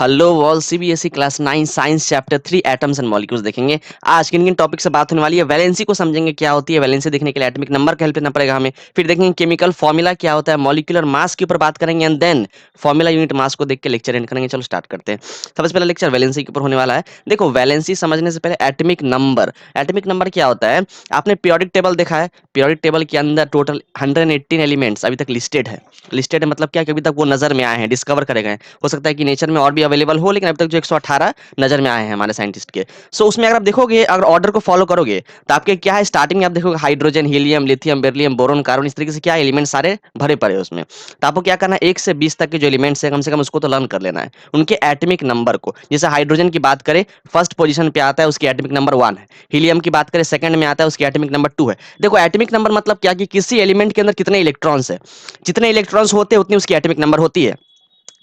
Hello all CBSE class 9 science chapter 3 atoms and molecules देखेंगे। आज किन किन टॉपिक से बात होने वाली है। वैलेंसी को समझेंगे, क्या होती है वैलेंसी देखने के लिए एटॉमिक नंबर का हेल्प लेना पड़ेगा हमें। फिर देखेंगे केमिकल फॉर्मूला क्या होता है, मॉलिक्यूलर मास के ऊपर बात करेंगे and then formula unit mass को देख के लेक्चर एंड करेंगे। चलो स्टार्ट करते हैं। सबसे पहला लेक्चर वैलेंसी के ऊपर होने वाला है। देखो वैलेंसी समझने से पहले एटॉमिक नंबर क्या होता है। आपने पीरियोडिक टेबल देखा है, पीरियोडिक टेबल के अंदर टोटल 118 एलिमेंट्स अभी तक लिस्टेड है मतलब क्या कि अभी तक वो नजर में आए हैं, डिस्कवर करे गए हैं। हो सकता है कि नेचर में और भी अवेलेबल हो, लेकिन अभी तक जो 118 नजर में आए हैं हमारे साइंटिस्ट के। सो उसमें अगर आप देखोगे, अगर ऑर्डर को फॉलो करोगे तो आपके क्या है, स्टार्टिंग में आप देखोगे hydrogen, helium, lithium, beryllium, boron, carbon, इस तरीके से क्या एलिमेंट सारे भरे पड़े हैं उसमें। तो आपको क्या करना है, 1 से 20 तक के जो एलिमेंट्स है कम से कम उसको तो लर्न कर लेना है, उनके एटॉमिक नंबर को। जैसे हाइड्रोजन की बात करें, फर्स्ट पोजीशन पे आता है, उसकी एटॉमिक नंबर 1 है। हीलियम की बात करें, सेकंड में आता है, उसकी एटॉमिक नंबर 2 है। देखो एटॉमिक नंबर मतलब क्या कि किसी एलिमेंट के अंदर कितने इलेक्ट्रॉन्स है, जितने इलेक्ट्रॉन्स होते हैं उतनी उसकी एटॉमिक नंबर होती है।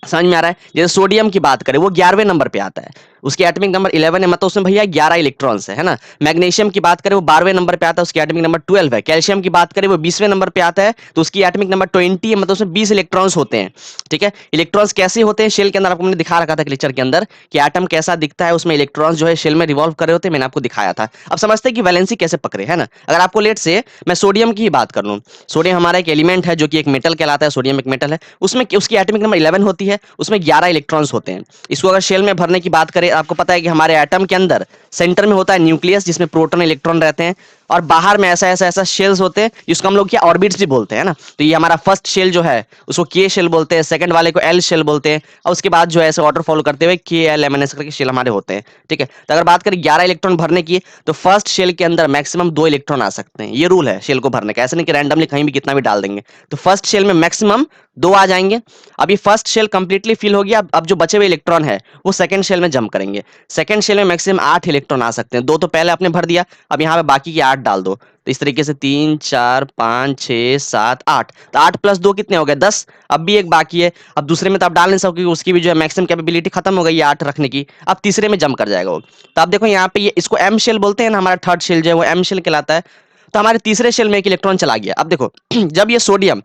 समझ में आ रहा है। जैसे सोडियम की बात करें, वो 11वें नंबर पे आता है, उसकी एटॉमिक नंबर 11 है, मतलब उसमें भैया 11 इलेक्ट्रॉन्स है ना। मैग्नीशियम की बात करें, वो 12वें नंबर पे आता है, उसकी एटॉमिक नंबर 12 है। कैल्शियम की बात करें, वो 20वें नंबर पे आता है, तो उसकी एटॉमिक नंबर 20 है, मतलब उसमें 20 इलेक्ट्रॉन्स होते हैं। ठीक है, इलेक्ट्रॉन्स कैसे होते हैं शेल के अंदर, आपको मैंने दिखा रखा था लेक्चर के अंदर कि एटम कैसा दिखता है, उसमें इलेक्ट्रॉन्स जो है शेल में रिवॉल्व कर रहे होते हैं, मैंने आपको दिखाया था। अब समझते हैं कि वैलेंसी कैसे पकड़े, है ना। अगर आपको लेट से मैं सोडियम की ही बात कर लूं, सोडियम हमारा एक एलिमेंट है जो कि एक मेटल कहलाता है, सोडियम एक मेटल है, उसमें उसकी एटॉमिक नंबर 11 होती है, उसमें 11 इलेक्ट्रॉन्स होते हैं। इसको अगर शेल में भरने की बात करें, आपको पता है कि हमारे एटम के अंदर सेंटर में होता है न्यूक्लियस, जिसमें प्रोटॉन इलेक्ट्रॉन रहते हैं, और बाहर में ऐसा शेल्स होते हैं जिसको हम लोग क्या ऑर्बिट्स भी बोलते हैं ना। तो ये हमारा फर्स्ट शेल जो है उसको के शेल बोलते हैं, सेकंड वाले को एल शेल बोलते हैं, और उसके बाद जो है ऐसे ऑर्डर फॉलो करते हुए के एल एम एन एस करके शेल हमारे होते हैं। ठीक है, तो अगर बात करें 11 इलेक्ट्रॉन भरने की, तो फर्स्ट शेल के अंदर मैक्सिमम 2 इलेक्ट्रॉन आ सकते हैं। ये रूल है शेल को भरने का, ऐसा नहीं कि रैंडमली कहीं भी कितना भी डाल देंगे। तो फर्स्ट शेल में मैक्सिमम 2 आ जाएंगे। अब ये फर्स्ट शेल कंप्लीटली फिल हो गया, अब जो बचे हुए इलेक्ट्रॉन है वो सेकंड शेल में जंप करेंगे। सेकंड शेल में मैक्सिमम 8 इलेक्ट्रॉन आ सकते हैं। 2 तो पहले आपने भर दिया, अब यहाँ पे बाकी के 8 डाल दो। तो इस तरीके से 3 4 5 6 7 8, तो 8 प्लस 2 कितने हो गए 10। अब भी एक बाकी है, अब दूसरे में तो आप डाल नहीं सकोगे, उसकी भी जो है मैक्सिमम कैपेबिलिटी खत्म हो गई है 8 रखने की। अब तीसरे में जंप कर जाएगा वो। तो आप देखो यहाँ पे ये इसको एम शेल बोलते हैं ना, हमारा थर्ड शेल जो है वो एम शेल कहलाता है। तो हमारे तीसरे शेल में एक इलेक्ट्रॉन चला गया। अब देखो जब ये सोडियम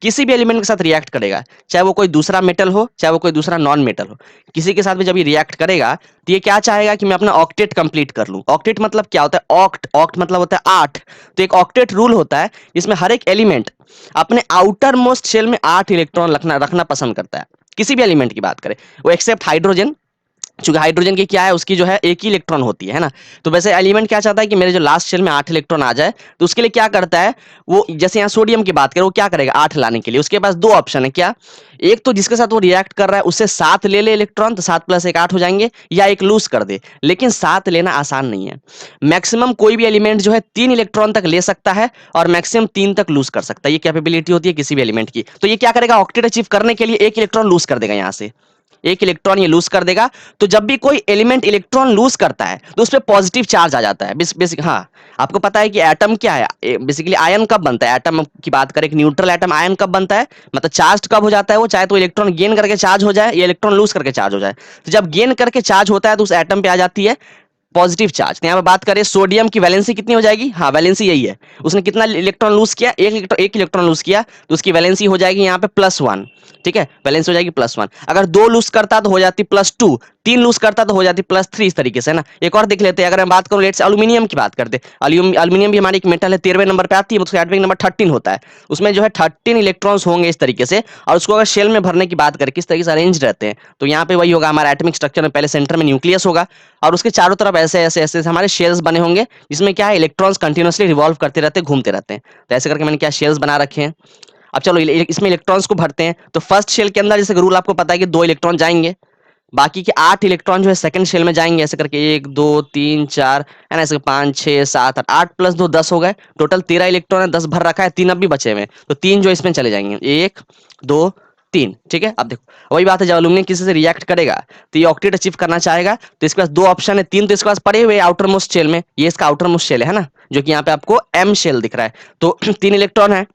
किसी भी एलिमेंट के साथ रिएक्ट करेगा, चाहे वो कोई दूसरा मेटल हो, चाहे वो कोई दूसरा नॉन मेटल हो, किसी के साथ भी जब ये रिएक्ट करेगा तो ये क्या चाहेगा कि मैं अपना ऑक्टेट कंप्लीट कर लूं। ऑक्टेट मतलब क्या होता है, ऑक्ट ऑक्ट मतलब होता है 8। तो एक ऑक्टेट रूल होता है जिसमें हर एक एलिमेंट अपने आउटर मोस्ट शेल में 8 इलेक्ट्रॉन रखना रखना पसंद करता है। किसी भी एलिमेंट की बात करें, वो एक्सेप्ट हाइड्रोजन, चूंकि हाइड्रोजन की क्या है, उसकी जो है एक ही इलेक्ट्रॉन होती है ना। तो वैसे एलिमेंट क्या चाहता है कि मेरे जो लास्ट शेल में 8 इलेक्ट्रॉन आ जाए, तो उसके लिए क्या करता है वो, जैसे यहाँ सोडियम की बात करें, वो क्या करेगा 8 लाने के लिए उसके पास 2 ऑप्शन है। क्या, एक तो जिसके साथ वो रिएक्ट कर रहा है उससे 7 ले ले इलेक्ट्रॉन, तो 7 प्लस 1 8 हो जाएंगे, या एक लूज कर दे। लेकिन 7 लेना आसान नहीं है। मैक्सिमम कोई भी एलिमेंट जो है 3 इलेक्ट्रॉन तक ले सकता है, और मैक्सिमम 3 तक लूज कर सकता है। ये कैपेबिलिटी होती है किसी भी एलिमेंट की। तो ये क्या करेगा, ऑक्टेट अचीव करने के लिए एक इलेक्ट्रॉन लूज कर देगा, यहाँ से एक इलेक्ट्रॉन ये लूज कर देगा। तो जब भी कोई एलिमेंट इलेक्ट्रॉन लूज करता है तो उस पर पॉजिटिव चार्ज आ जाता है। बेसिक हाँ, आपको पता है कि एटम क्या है, बेसिकली आयन कब बनता है, एटम की बात करें, एक न्यूट्रल एटम आयन कब बनता है, मतलब चार्ज कब हो जाता है वो, चाहे तो इलेक्ट्रॉन गेन करके चार्ज हो जाए या इलेक्ट्रॉन लूज करके चार्ज हो जाए। तो जब गेन करके चार्ज होता है तो उस एटम पे आ जाती है पॉजिटिव चार्ज। तो यहाँ पे बात करें सोडियम की वैलेंसी कितनी हो जाएगी, हाँ वैलेंसी यही है, उसने कितना इलेक्ट्रॉन लूज किया, एक इलेक्ट्रॉन लूज किया, तो उसकी वैलेंसी हो जाएगी यहाँ पे +1। ठीक है, वैलेंसी हो जाएगी +1। अगर 2 लूज करता तो हो जाती +2, 3 लूज करता तो हो जाती +3, इस तरीके से ना। एक और देख लेते हैं, अगर मैं बात करूं लेट से अल्यूमिनियम की बात करते हैं। अल्यूमिनियम भी हमारी एक मेटल है, 13वें नंबर पे आती है, उसका एटॉमिक नंबर 13 होता है। उसमें जो है 13 इलेक्ट्रॉन्स होंगे इस तरीके से, और उसको अगर शेल में भरने की बात करें किस तरीके से अरेंज रहते हैं, तो यहाँ पे वही होगा, हमारा एटॉमिक स्ट्रक्चर में पहले सेंटर में न्यूक्लियस होगा, और उसके चारों तरफ ऐसे ऐसे ऐसे हमारे शेल्स बने होंगे, जिसमें क्या है इलेक्ट्रॉन्स कंटिन्यूअसली रिवॉल्व करते रहते हैं, घूमते रहते हैं। तो ऐसे करके मैंने क्या शेल्स बना रखे हैं। अब चलो इसमें इलेक्ट्रॉन्स को भरते हैं। तो फर्स्ट शेल के अंदर जैसे रूल आपको पता है कि 2 इलेक्ट्रॉन जाएंगे, बाकी के 8 इलेक्ट्रॉन जो है सेकंड शेल में जाएंगे, ऐसे करके 1 2 3 4 है ना, ऐसे 5 6 7 8, 8 प्लस 2 10 हो गए, टोटल 13 इलेक्ट्रॉन है, 10 भर रखा है, 3 अब भी बचे हुए हैं, तो 3 जो इसमें चले जाएंगे, 1 2 3। ठीक है, अब देखो वही बात है, जब एल्यूमिनियम किसी से रिएक्ट करेगा तो ये ऑक्टेट अचीव करना चाहेगा, तो इसके पास 2 ऑप्शन है, 3 तो इसके पास पड़े हुए आउटर मोस्ट शेल में, ये इसका आउटर मोस्ट शेल है ना, जो कि यहाँ पे आपको एम शेल दिख रहा है। तो 3 इलेक्ट्रॉन है,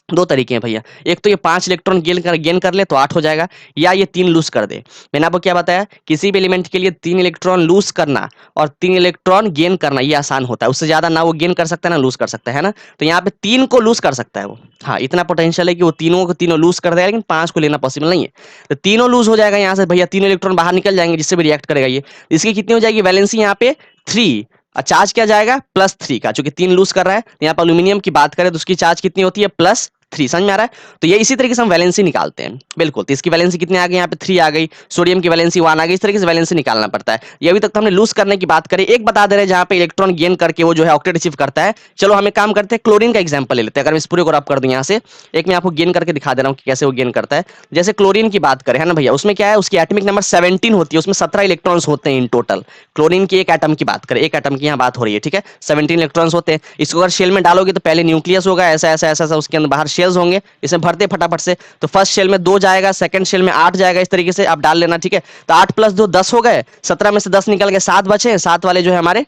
दो तरीके हैं भैया, एक तो ये 5 इलेक्ट्रॉन गेन कर ले तो 8 हो जाएगा, या ये 3 लूज कर दे। मैंने आपको क्या बताया, किसी भी एलिमेंट के लिए 3 इलेक्ट्रॉन लूज करना और 3 इलेक्ट्रॉन गेन करना ये आसान होता है, उससे ज्यादा ना वो गेन कर सकता है ना लूज कर सकता है ना। तो यहाँ पे 3 को लूज कर सकता है वो, हाँ इतना पोटेंशियल है कि वो तीनों को तीनों लूज कर देगा, लेकिन 5 को लेना पॉसिबल नहीं है। तो तीनों लूज हो जाएगा यहाँ से भैया, 3 इलेक्ट्रॉन बाहर निकल जाएंगे जिससे भी रिएक्ट करेगा ये। इसकी कितनी हो जाएगी वैलेंसी यहाँ पे 3, और चार्ज क्या जाएगा +3 का, चूंकि 3 लूज कर रहा है। तो यहाँ पर अल्यूमिनियम की बात करें तो उसकी चार्ज कितनी होती है +3, समझ में आ रहा है। तो ये इसी तरीके से हम वैलेंसी निकालते हैं, बिल्कुल। तो इसकी वैलेंसी कितने आ गई, यहाँ पे 3 आ गई, सोडियम की वैलेंसी 1 आ गई, इस तरीके से वैलेंसी निकालना पड़ता है। ये अभी तक तो हमने लूज करने की बात करी, एक बता दे रहे हैं जहां पे इलेक्ट्रॉन गेन करके वो जो है ऑक्टेट अचीव करता है। चलो हम एक काम करते हैं, क्लोरीन का एग्जांपल ले लेते हैं। अगर मैं इस पूरे को रब कर दूं यहाँ से, एक मैं आपको गेन करके दिखा दे रहा हूँ कि कैसे वो गेन करता है। जैसे क्लोरीन की बात करें है ना भैया, उसमें क्या है, उसकी एटॉमिक नंबर 17 होती है, उसमें 17 इलेक्ट्रॉन्स होते हैं इन टोटल। क्लोरीन की एक एटम की बात करें, एक एटम की यहाँ बात हो रही है, ठीक है, 17 इलेक्ट्रॉन्स होते हैं। इसको अगर शेल में डालोगे तो पहले न्यूक्लियस होगा, ऐसा ऐसा ऐसा ऐसा, उसके अंदर बाहर शेल्स होंगे, इसे भरते फटाफट से। तो फर्स्ट शेल में 2 जाएगा, सेकंड शेल में 8 जाएगा, इस तरीके से आप डाल लेना, ठीक है। तो 8 + 2 10 हो गए, 17 में से 10 निकल गए, 7 बचे, 7 वाले जो है हमारे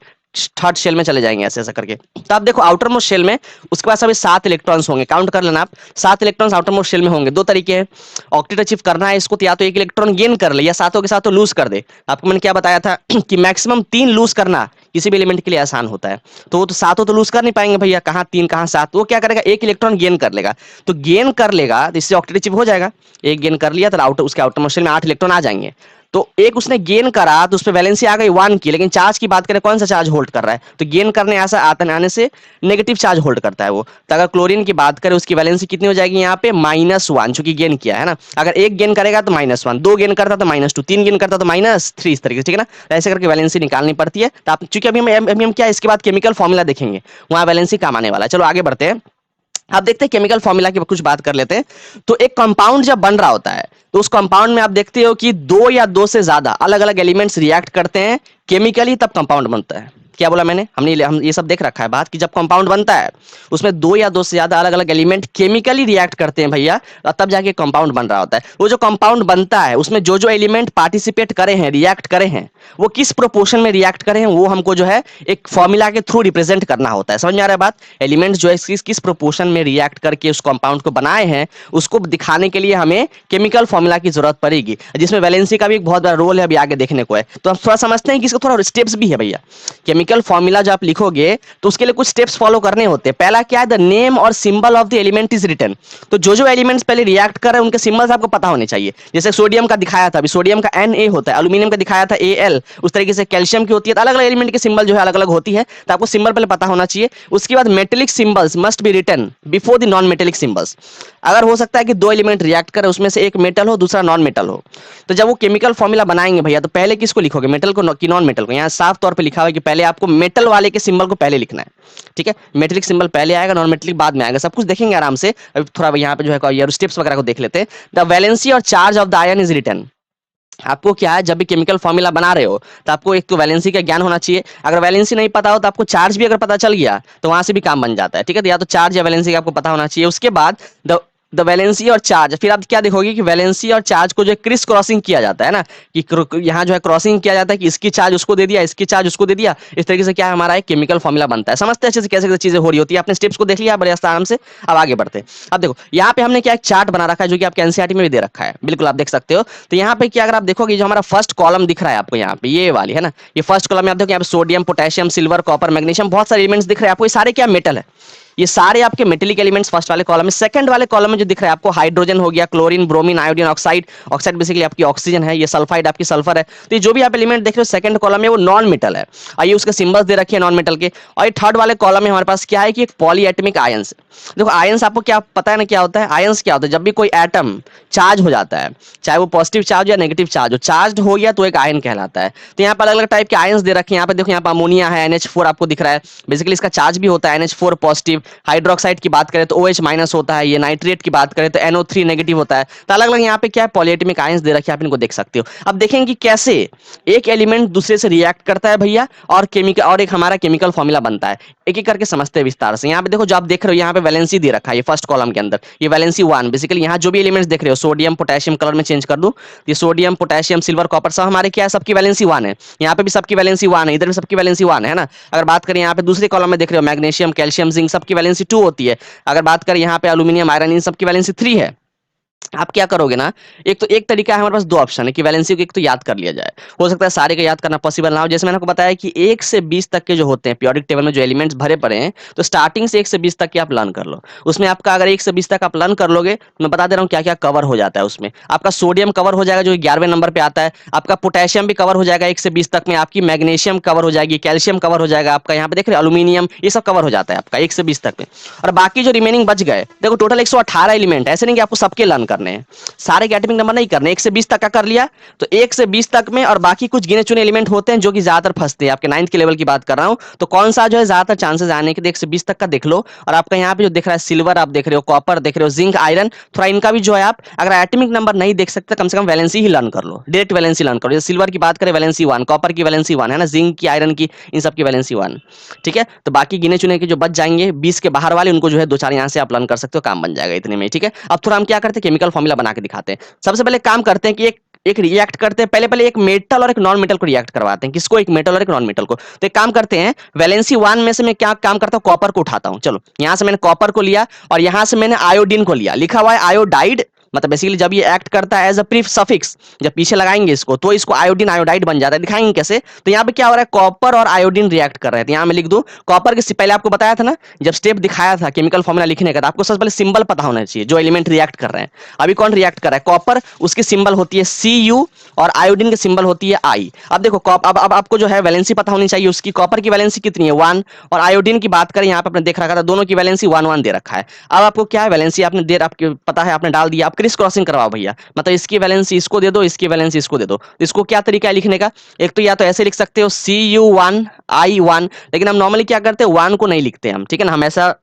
थर्ड शेल में चले जाएंगे, ऐसे ऐसा करके। तो आप देखो आउटर मोस्ट शेल में उसके पास अभी 7 इलेक्ट्रॉन्स होंगे, काउंट कर लेना आप, 7 इलेक्ट्रॉन्स आउटर मोस्ट शेल में होंगे। दो तरीके हैं, ऑक्टेट अचीव करना है इसको, तो या तो 1 इलेक्ट्रॉन गेन कर ले या सातों के साथ लूज कर दे। आपको मैंने क्या बताया था कि मैक्सिमम 3 लूज करना किसी भी एलिमेंट के लिए आसान होता है। तो वो तो सातों तो लूज कर नहीं पाएंगे भैया, कहाँ 3 कहाँ 7, वो क्या करेगा, 1 इलेक्ट्रॉन गेन कर लेगा। तो गेन कर लेगा तो इससे ऑक्टेट अचीव हो जाएगा, एक गेन कर लिया तो आउटर उसके आउटर मोस्ट शेल में 8 इलेक्ट्रॉन आ जाएंगे। तो एक उसने गेन करा तो उस पर वैलेंसी आ गई 1 की, लेकिन चार्ज की बात करें कौन सा चार्ज होल्ड कर रहा है, तो गेन करने ऐसा आने से नेगेटिव चार्ज होल्ड करता है वो। तो अगर क्लोरीन की बात करें उसकी वैलेंसी कितनी हो जाएगी यहाँ पे -1, चूंकि गेन किया है ना। अगर एक गेन करेगा तो -1, 2 गेन करता तो -2, 3 गेन करता तो -3, इस तरीके से, ठीक है ना। तो ऐसे करके वैलेंसी निकालनी पड़ती है। तो आप चूंकि अभी हम क्या इसके बाद केमिकल फॉर्मूला देखेंगे, वहां वैलेंसी काम आने वाला है। चलो आगे बढ़ते हैं, आप देखते हैं केमिकल फॉर्मूला की कुछ बात कर लेते हैं। तो एक कंपाउंड जब बन रहा होता है तो उस कंपाउंड में आप देखते हो कि 2 या 2 से ज्यादा अलग अलग एलिमेंट्स रिएक्ट करते हैं केमिकली, तब कंपाउंड बनता है। क्या बोला मैंने, हम ये सब देख रखा है बात, कि जब कंपाउंड बनता है उसमें 2 या 2 से ज्यादा अलग अलग एलिमेंट केमिकली रिएक्ट करते हैं भैया, और तब जाके कंपाउंड बन रहा होता है। वो जो कंपाउंड बनता है उसमें जो जो एलिमेंट पार्टिसिपेट करे हैं, रिएक्ट करे हैं, वो किस प्रोपोर्शन में रिएक्ट करे हैं, वो हमको जो है एक फॉर्मूला के थ्रू रिप्रेजेंट करना होता है। समझ में आ रहा है बात, एलिमेंट्स जो है किस प्रोपोर्शन में रिएक्ट करके उस कंपाउंड को बनाए हैं, उसको दिखाने के लिए हमें केमिकल फॉर्मूला की जरूरत पड़ेगी, जिसमें वैलेंसी का भी एक बहुत बड़ा रोल है, अभी आगे देखने को है। तो हम थोड़ा समझते हैं कि इसका थोड़ा स्टेप्स भी है भैया। केमिकल फॉर्मूला जब आप लिखोगे तो उसके लिए कुछ स्टेप्स फॉलो करने होते हैं। पहला क्या है, द नेम और symbol of the element is written. तो जो जो एलिमेंट्स पहले रिएक्ट कर रहे हैं उनके सिंबल्स आपको पता होने चाहिए। जैसे सोडियम का दिखाया था, अभी सोडियम का Na होता है, एल्यूमिनियम का दिखाया था Al, उस तरीके से कैल्शियम की होती है। तो अलग अलग एलिमेंट के सिंबल जो है अलग अलग होती है, तो आपको सिंबल पहले पता होना चाहिए। उसके बाद metallic symbols must be written before the non metallic symbols. अगर हो सकता है कि 2 एलिमेंट रिएक्ट करे, उसमें से एक मेटल हो दूसरा नॉन मेटल हो, तो जब वो केमिकल फॉर्मूला बनाएंगे भैया तो पहले किसको लिखोगे, मेटल को कि नॉन मेटल को। यहाँ साफ तौर पे लिखा हुआ है कि पहले आपको मेटल वाले के सिंबल को पहले लिखना है, ठीक है। मेटेलिक सिंबल पहले आएगा, नॉन मेटेलिक बाद में आएगा, सब कुछ देखेंगे आराम से। अभी थोड़ा यहाँ पे जो है ये स्टेप्स वगैरह को देख लेते हैं। द वैलेंसी और charge of the ion is written. आपको क्या है, जब भी केमिकल फॉर्मूला बना रहे हो तो आपको एक तो वैलेंसी का ज्ञान होना चाहिए। अगर वैलेंसी नहीं पता हो तो आपको चार्ज भी अगर पता चल गया तो वहां से भी काम बन जाता है, ठीक है। तो या तो चार्ज या वैलेंसी का आपको पता होना चाहिए। उसके बाद द वैलेंसी और चार्ज, फिर आप क्या देखोगे कि वैलेंसी और चार्ज को जो क्रिस क्रॉसिंग किया जाता है ना, कि यहाँ जो है क्रॉसिंग किया जाता है कि इसकी चार्ज उसको दे दिया, इसकी चार्ज उसको दे दिया। इस तरीके से क्या है, हमारा एक केमिकल फॉर्मूला बनता है। समझते हैं अच्छे से कैसे कैसे चीजें हो रही होती है। आपने स्टेप्स को देख लिया बड़े आराम से। अब आगे बढ़ते हैं। अब देखो यहाँ पे हमने क्या एक चार्ट बना रखा है जो कि आपके एनसीईआरटी में भी दे रखा है, बिल्कुल आप देख सकते हो। तो यहाँ पे क्या, अगर आप देखोगे जो हमारा फर्स्ट कॉलम दिख रहा है आपको यहाँ पे, ये वाली है ना, ये फर्स्ट कॉलम में आप देखो यहाँ पे sodium, potassium, silver, copper, magnesium, बहुत सारे एलिमेंट्स दिख रहे हैं आपको। ये सारे क्या मेटल है, ये सारे आपके मेटेलिक एलिमेंट्स फर्स्ट वाले कॉलम में। सेकंड वाले कॉलम में जो दिख रहा है आपको, हाइड्रोजन हो गया, chlorine, bromine, iodine, oxide. Oxide basically आपकी ऑक्सीजन है, ये सल्फाइड आपकी सल्फर है। तो ये जो भी आप एलिमेंट देख रहे हो सेकंड कॉलम में, वो नॉन मेटल है। आइए उसके सिंबल्स दे रखे हैं नॉन मेटल के। और ये थर्ड वाले कॉलम में हमारे पास क्या है कि एक पॉलीएटमिक आयंस। देखो आयंस आपको क्या पता है ना क्या होता है, आयंस क्या होता है, जब भी कोई एटम चार्ज हो जाता है, चाहे वो पॉजिटिव चार्ज या नेगेटिव चार्ज हो, चार्ज हो गया तो एक आयन कहलाता है। तो यहाँ पर अलग अलग टाइप के आयंस दे रखे हैं। यहाँ पे देखो, यहाँ पर अमोनिया है, NH4 आपको दिख रहा है, बेसिकली इसका चार्ज भी होता है NH4 पॉजिटिव। हाइड्रोक्साइड की बात करें तो OH माइनस होता है, ये नाइट्रेट की बात करें तो NO3 नेगेटिव होता है। तो अलग अलग यहाँ पे क्या है, पॉलीएटमिक आयंस दे रखे हैं, आप इनको देख सकते हो। अब देखेंगे कि कैसे एक एलिमेंट दूसरे से रिएक्ट करता है भैया, और केमिकल और एक हमारा केमिकल फॉर्मूला बनता है। एक एक करके समझते हैं विस्तार से। यहाँ पे देखो जो आप देख रहे हो, यहाँ पे वैलेंसी दे रखा है, ये फर्स्ट कॉलम के अंदर ये वैलेंसी 1। बेसिकली यहाँ जो भी एलिमेंट्स देख रहे हो, सोडियम, पोटेशियम, कलर में चेंज कर दूं, ये सोडियम, पोटेशियम, सिल्वर, कॉपर, सब हमारे क्या है, सबकी वैलेंसी 1 है। यहाँ पे भी सबकी वैलेंसी 1 है, इधर भी सबकी वैलेंसी 1 है ना। अगर बात करें यहाँ पे दूसरे कॉलम में देख रहे हो, मैग्नीशियम, कैल्शियम, जिंक, सबकी वैलेंसी 2 होती है। अगर बात करें यहाँ पे एल्यूमिनियम, आयरन, इन सब की वैलेंसी 3 है। आप क्या करोगे ना, एक तो एक तरीका है हमारे पास, दो ऑप्शन है कि वैलेंसी को एक तो याद कर लिया जाए। हो सकता है सारे का याद करना पॉसिबल ना हो। जैसे मैंने आपको बताया कि 1 से 20 तक के जो होते हैं पीरियोडिक टेबल में जो एलिमेंट्स भरे पड़े हैं, तो स्टार्टिंग से 1 से 20 तक के आप लर्न कर लो। उसमें आपका अगर 1 से 20 तक आप लर्न कर लोगे, तो मैं बता दे रहा हूँ क्या क्या कवर हो जाता है उसमें। आपका सोडियम कवर हो जाएगा जो 11वें नंबर पे आता है। आपका पोटेशियम भी कवर हो जाएगा 1 से 20 तक में। आपकी मैग्नीशियम कवर हो जाएगी, कैल्शियम कवर हो जाएगा, आपका यहाँ पे देख रहे हैं एल्यूमिनियम, ये सब कवर हो जाता है आपका 1 से 20 तक में। और बाकी जो रिमेनिंग बच गए, देखो टोटल 118 एलिमेंट है, ऐसे नहीं कि आपको सबके लर्न करने हैं, सारे के एटॉमिक नंबर नहीं करने। 1 से 20 तक का कर लिया, तो 1 से 20 तक में, और बाकी कुछ गिने चुने एलिमेंट होते हैं जो कि ज्यादातर फंसते हैं। आपके 9th के लेवल की बात कर रहा हूं, तो कौन सा जो है ज्यादातर चांसेस आने के, 1 से 20 तक का देख लो। और आपका यहाँ पे जो दिख रहा है सिल्वर आप देख रहे हो, कॉपर देख रहे हो, जिंक, आयरन, थोड़ा इनका भी जो है आप अगर एटॉमिक नंबर नहीं देख सकते, कम से कम वैलेंसी ही लर्न कर लो, डायरेक्ट वैलेंसी लर्न करो। जैसे सिल्वर की बात करें वैलेंसी 1, कॉपर की वैलेंसी 1 है ना, जिंक की, आयरन की, इन सब की वैलेंसी 1। ठीक है, तो बाकी गिने चुने के जो बच जाएंगे 20 के बाहर वाले, उनको जो है दो चार यहाँ से आप लर्न कर सकते हो, काम बन जाएगा इतने में। ठीक है, अब थोड़ा हम क्या करते हैं, केमिकल फॉर्मूला बना के दिखाते हैं। सबसे पहले काम करते हैं कि एक रिएक्ट करते हैं, पहले एक मेटल और एक नॉन मेटल को रिएक्ट करवाते हैं। किसको? एक मेटल और एक नॉन मेटल को। तो एक काम करते हैं, वैलेंसी 1 में से मैं क्या काम करता हूं, कॉपर को उठाता हूं। चलो यहां से मैंने कॉपर को लिया, और यहां से मैंने आयोडीन को लिया। लिखा हुआ है आयोडाइड, मतलब बेसिकली जब ये एक्ट करता है एज अ प्रीफ सफिक्स, जब पीछे लगाएंगे इसको तो इसको आयोडीन आयोडाइड बन जाता है। दिखाएंगे कैसे, तो यहाँ पे क्या हो रहा है, कॉपर और आयोडीन रिएक्ट कर रहे हैं। तो यहाँ मैं लिख दूं कॉपर के, पहले आपको बताया था ना जब स्टेप दिखाया था केमिकल फॉर्मूला लिखने का, तो आपको सबसे पहले सिंबल पता होना चाहिए जो एलिमेंट रिएक्ट कर रहे हैं। अभी कौन रिएक्ट कर रहा है, कॉपर, उसकी सिंबल होती है Cu, और आयोडीन की सिंबल होती है I। अब देखो अब आपको जो है वैलेंसी पता होनी चाहिए उसकी। कॉपर की वैलेंसी कितनी है, 1, और आयोडीन की बात करें यहाँ पे आपने देख रखा था, दोनों की वैलेंसी 1 1 दे रखा है। अब आपको क्या है, वैलेंसी आपने दे, आपको पता है, आपने डाल दिया। आप क्रिस क्रॉसिंग करवाओ भैया, मतलब इसकी वैलेंसी इसको दे दो, इसकी वैलेंसी इसको दे दो। तो इसको क्या तरीका है लिखने का, एक तो या तो ऐसे लिख सकते हो Cu1 I1, लेकिन हम नॉर्मली क्या करते हैं, 1 को नहीं लिखते हम, ठीक है ना, हम ऐसा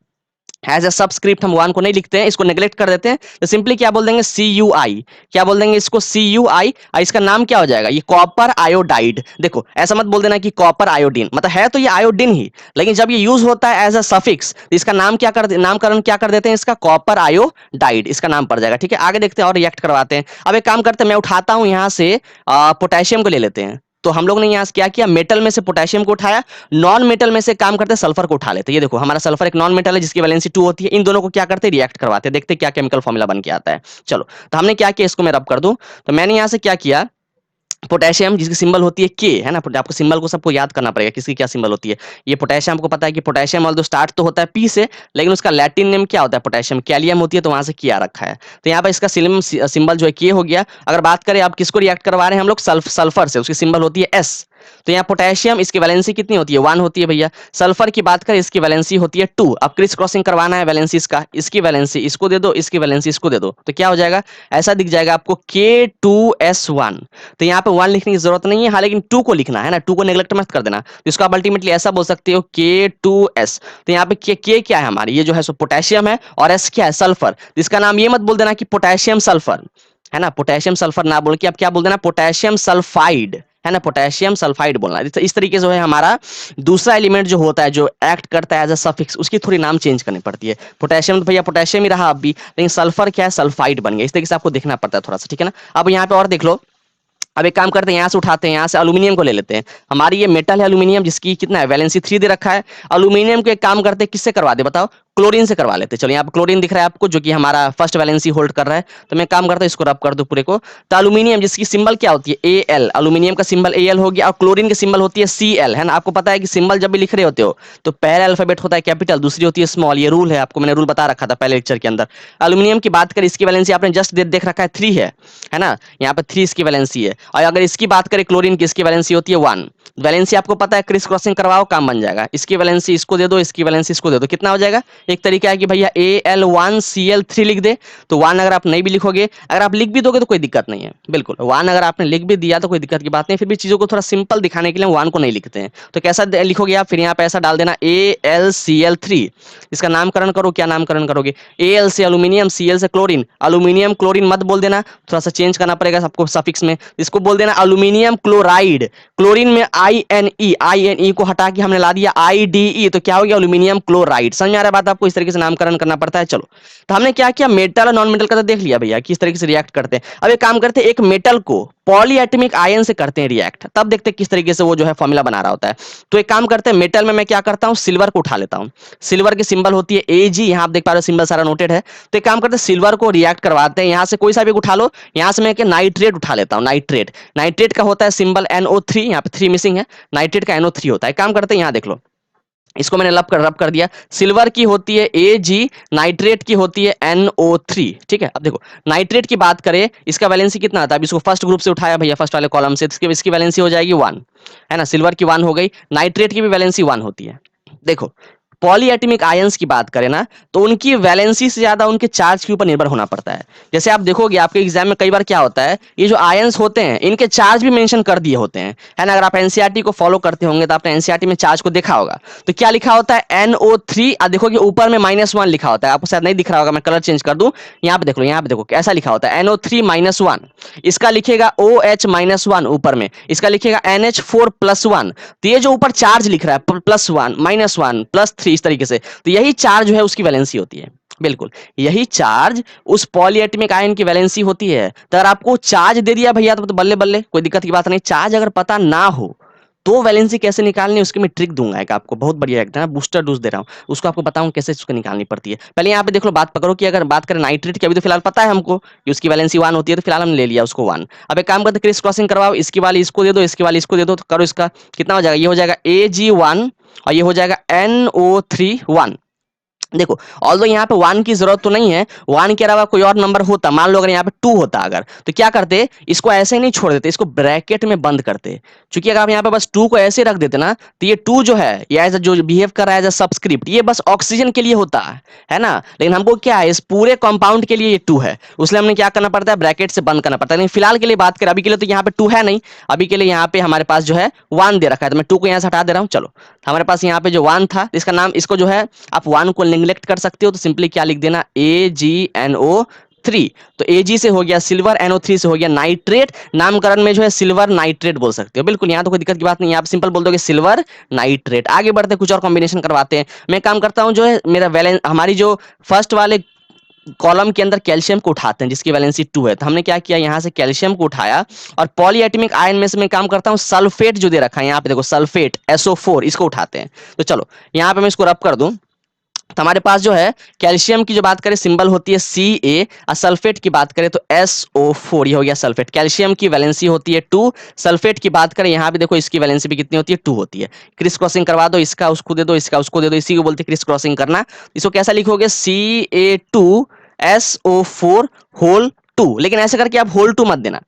एज ए सबस्क्रिप्ट हम 1 को नहीं लिखते हैं, इसको नेग्लेक्ट कर देते हैं। तो सिंपली क्या बोल देंगे, Cu, क्या बोल देंगे इसको, Cu, इसका नाम क्या हो जाएगा, ये कॉपर आयोडाइड। देखो ऐसा मत बोल देना कि कॉपर आयोडीन, मतलब है तो ये आयोडीन ही, लेकिन जब ये यूज होता है एज अ सफिक्स, तो इसका नाम क्या कर, नामकरण क्या कर देते हैं इसका, कॉपर आयोडाइड, इसका नाम पड़ जाएगा। ठीक है, आगे देखते हैं और रिएक्ट करवाते हैं। अब एक काम करते हैं, मैं उठाता हूं यहां से पोटेशियम को ले लेते हैं। तो हम लोग ने यहाँ से क्या किया, मेटल में से पोटेशियम को उठाया, नॉन मेटल में से काम करते सल्फर को उठा लेते। ये देखो हमारा सल्फर एक नॉन मेटल है जिसकी वैलेंसी 2 होती है। इन दोनों को क्या करते हैं, रिएक्ट करवाते हैं, देखते हैं क्या केमिकल फॉर्मूला बन के आता है। चलो, तो हमने क्या किया, इसको मैं रब कर दूं। तो मैंने यहाँ से क्या किया, पोटेशियम जिसकी सिंबल होती है के, है ना, आपको सिंबल को सबको याद करना पड़ेगा किसकी क्या सिंबल होती है। ये पोटेशियम आपको पता है कि पोटेशियम ऑल्दो स्टार्ट तो होता है पी से, लेकिन उसका लैटिन नेम क्या होता है, पोटेशियम कैलियम होती है, तो वहां से किया रखा है। तो यहाँ पर इसका सिंबल जो है के हो गया। अगर बात करें आप किसको रिएक्ट करवा रहे हैं हम लोग, सल्फर से, उसकी सिंबल होती है एस। तो यहाँ पोटेशियम, इसकी वैलेंसी कितनी होती है, 1 होती है भैया। सल्फर की बात करें, इसकी वैलेंसी होती है 2। अब क्रिस क्रॉसिंग करवाना है वैलेंसी इसका, इसकी वैलेंसी इसको दे दो, इसकी वैलेंसी इसको दे दो, तो क्या हो जाएगा, ऐसा दिख जाएगा आपको K2S1। तो यहाँ पे 1 लिखने की जरूरत नहीं है, हाँ लेकिन 2 को लिखना है ना, 2 को नेग्लेक्ट मत कर देना। तो इसको आप अल्टीमेटली ऐसा बोल सकते हो K2S। तो यहाँ पे के क्या है हमारी, ये जो है सो पोटेशियम है, और एस क्या है, सल्फर। तो इसका नाम ये मत बोल देना कि पोटेशियम सल्फर, है ना, पोटेशियम सल्फर ना बोल के आप क्या बोल देना, पोटेशियम सल्फाइड, है ना, पोटेशियम सल्फाइड बोलना। इस तरीके से जो है हमारा दूसरा एलिमेंट जो होता है जो एक्ट करता है एज अ सफिक्स, उसकी थोड़ी नाम चेंज करनी पड़ती है। पोटेशियम तो भैया पोटेशियम ही रहा अब भी, लेकिन सल्फर क्या है, सल्फाइड बन गया। इस तरीके से आपको देखना पड़ता है थोड़ा सा, ठीक है ना। अब यहाँ पे और देख लो, अब एक काम करते हैं, यहाँ से उठाते हैं, यहाँ से एल्यूमिनियम को ले लेते हैं। हमारी ये मेटल है एल्यूमिनियम, जिसकी कितना है, वैलेंसी 3 दे रखा है। एल्यूमिनियम को एक काम करते हैं, किससे करवा दे बताओ, क्लोरीन से करवा लेते हैं। चलो यहाँ पे क्लोरीन दिख रहा है आपको, जो कि हमारा फर्स्ट वैलेंसी होल्ड कर रहा है। तो मैं काम करता हूँ, इसको रब कर दो पूरे को। तो एल्यूमिनियम जिसकी सिंबल क्या होती है, Al, एल्यूमिनियम का सिंबल Al हो गया, और क्लोरीन की सिंबल होती है Cl, है ना। आपको पता है कि सिंबल जब भी लिख रहे होते हो तो पहला अल्फाबेट होता है कैपिटल, दूसरी होती है स्मॉल, ये रूल है, आपको मैंने रूल बता रखा था पहले लेक्चर के अंदर। एल्यूमिनियम की बात करें, इसकी वैलेंसी आपने जस्ट देख रखा है 3 है ना, यहाँ पे 3 इसकी वैलेंसी है। और अगर इसकी बात करें क्लोरीन की, इसकी वैलेंसी होती है 1। वैलेंसी आपको पता है, क्रिस क्रॉसिंग करवाओ, काम बन जाएगा। इसकी वैलेंसी इसको दे दो, इसकी वैलेंसी इसको दे दो, कितना हो जाएगा। एक तरीका है कि भैया Al1Cl3 लिख दे, तो 1 अगर आप नहीं भी लिखोगे, अगर आप लिख भी दोगे तो कोई दिक्कत नहीं है, बिल्कुल 1 अगर आपने लिख भी दिया तो कोई दिक्कत की बात नहीं। फिर भी चीजों को थोड़ा सिंपल दिखाने के लिए 1 को नहीं लिखते हैं। तो कैसा लिखोगे आप, फिर यहाँ पे ऐसा डाल देना AlCl3। इसका नामकरण करो, क्या नामकरण करोगे, Al से एल्यूमिनियम, Cl से क्लोरीन। एल्यूमिनियम क्लोरीन मत बोल देना, थोड़ा सा चेंज करना पड़ेगा सबको सफिक्स में। इसको बोल देना एल्यूमिनियम क्लोराइड। क्लोरीन में INE को हटा के हमने ला दिया IDE, तो क्या हो गया, एल्यूमिनियम क्लोराइड। समझ में आ रहा है बात आपको, इस तरीके से नामकरण करना पड़ता है। चलो, तो हमने क्या किया, मेटल और नॉन मेटल का तो देख लिया भैया किस तरीके से रिएक्ट करते हैं। अब एक काम करते हैं, एक मेटल को पॉलीएटॉमिक आयन से करते हैं रिएक्ट, तब देखते हैं किस तरीके से वो जो है फॉर्मूला बना रहा होता है। तो एक काम करते हैं, मेटल में मैं क्या करता हूं, सिल्वर को उठा लेता हूं। सिल्वर की सिंबल होती है Ag, यहां आप देख पा रहे हो सिंबल सारा नोटेड है। तो एक काम करते हैं, सिल्वर को रिएक्ट करवाते हैं, यहां से कोई सा भी उठा लो। यहां से मैं नाइट्रेट उठा लेता हूं, नाइट्रेट। नाइट्रेट का होता है सिंबल NO3, यहां पे 3 मिसिंग है, नाइट्रेट का NO3 होता है। काम करते हैं, यहां देख लो, इसको मैंने रब कर दिया। सिल्वर की होती है Ag, नाइट्रेट की होती है NO3। ठीक है, अब देखो नाइट्रेट की बात करें, इसका वैलेंसी कितना आता है, अब इसको फर्स्ट ग्रुप से उठाया भैया, फर्स्ट वाले कॉलम से, तो इसकी वैलेंसी हो जाएगी 1, है ना। सिल्वर की 1 हो गई, नाइट्रेट की भी वैलेंसी 1 होती है। देखो पॉलीएटॉमिक आयंस की बात करें ना, तो उनकी वैलेंसी से ज्यादा उनके चार्ज के ऊपर निर्भर होना पड़ता है। जैसे आप देखोगे आपके एग्जाम में कई बार क्या होता है, ये जो आयंस होते हैं इनके चार्ज भी मेंशन कर दिए होते हैं, है ना। अगर आप एनसीईआरटी को फॉलो करते होंगे तो आपने एनसीईआरटी में चार्ज को देखा होगा। तो क्या लिखा होता है, NO3, और देखोगे ऊपर में -1 लिखा होता है, आपको शायद नहीं दिख रहा होगा, मैं कलर चेंज कर दूं। यहाँ पे देख लो, यहाँ पे देखो कैसा लिखा होता है, NO3 -1, इसका लिखेगा OH -1 ऊपर में, इसका लिखेगा NH4 +1। तो ये जो ऊपर चार्ज लिख रहा है +1 -1 +3 इस तरीके से, तो यही चार्ज जो है उसकी वैलेंसी होती है। बिल्कुल यही चार्ज उस पॉलीएटॉमिक आयन की वैलेंसी होती है। तो अगर आपको चार्ज दे दिया भैया तो बल्ले बल्ले, कोई दिक्कत की बात नहीं। चार्ज अगर पता ना हो तो वैलेंसी कैसे निकालनी है उसकी मैं ट्रिक दूंगा एक आपको, बहुत बढ़िया एक ना बूस्टर डोज दे रहा हूँ, उसको आपको बताऊं कैसे उसको निकालनी पड़ती है। पहले यहाँ पे देख लो, बात पकड़ो कि अगर बात करें नाइट्रेट की, अभी तो फिलहाल पता है हमको कि उसकी वैलेंसी 1 होती है, तो फिलहाल हमने ले लिया उसको 1। अब एक काम करते, क्रिस क्रॉसिंग करवाओ, इसकी वाली इसको दे दो, इसकी वाली इसको दे दो, तो करो इसका कितना हो जाएगा, ये हो जाएगा Ag1 और ये हो जाएगा NO3 1। देखो ऑल्दो यहाँ पे 1 की जरूरत तो नहीं है, 1 के अलावा कोई और नंबर होता, मान लो अगर यहाँ पे 2 होता अगर, तो क्या करते, इसको ऐसे ही नहीं छोड़ देते, इसको ब्रैकेट में बंद करते। क्योंकि अगर आप यहाँ पे बस 2 को ऐसे रख देते ना, तो ये 2 जो है ये एज जो बिहेव कर रहा है एज सब्सक्रिप्ट, ये बस ऑक्सीजन के लिए होता है ना। लेकिन हमको क्या है, इस पूरे कंपाउंड के लिए ये 2 है, उसलिए हमने क्या करना पड़ता है, ब्रैकेट से बंद करना पड़ता है। लेकिन फिलहाल के लिए बात करें, अभी के लिए तो यहाँ पे 2 है नहीं, अभी के लिए यहाँ पे हमारे पास जो है 1 दे रखा है, तो मैं 2 को यहाँ से हटा दे रहा हूँ। चलो हमारे पास यहाँ पे जो 1 था, इसका नाम, इसको जो है आप 1 को निग्लेक्ट कर सकते हो, तो सिंपली क्या लिख देना, AgNO3। तो Ag से हो गया सिल्वर, NO3 से हो गया नाइट्रेट, नामकरण में जो है सिल्वर नाइट्रेट बोल सकते हो। बिल्कुल यहाँ तो कोई दिक्कत की बात नहीं है, आप सिंपल बोल दोगे सिल्वर नाइट्रेट। आगे बढ़ते कुछ और कॉम्बिनेशन करवाते हैं। मैं काम करता हूँ, जो है मेरा वैलेंस, हमारी जो फर्स्ट वाले कॉलम के अंदर कैल्शियम को उठाते हैं जिसकी वैलेंसी 2 है, तो हमने क्या किया, यहाँ से कैल्शियम को उठाया, और पॉलीएटॉमिक आयन में से मैं काम करता हूँ सल्फेट जो दे रखा है, यहाँ पे देखो सल्फेट SO4, इसको उठाते हैं। तो चलो यहाँ पे मैं इसको रब कर दूं, तो हमारे पास जो है कैल्शियम की जो बात करें सिंबल होती है Ca, और सल्फेट की बात करें तो SO4, ये हो गया सल्फेट। कैल्शियम की वैलेंसी होती है 2, सल्फेट की बात करें यहाँ भी देखो इसकी वैलेंसी भी कितनी होती है, 2 होती है। क्रिस क्रॉसिंग करवा दो, इसका उसको दे दो, इसका उसको दे दो, इसी को बोलते हैं क्रिस क्रॉसिंग करना। इसको कैसा लिखोगे, Ca2SO4 होल 2, लेकिन ऐसे करके आप होल 2 मत देना,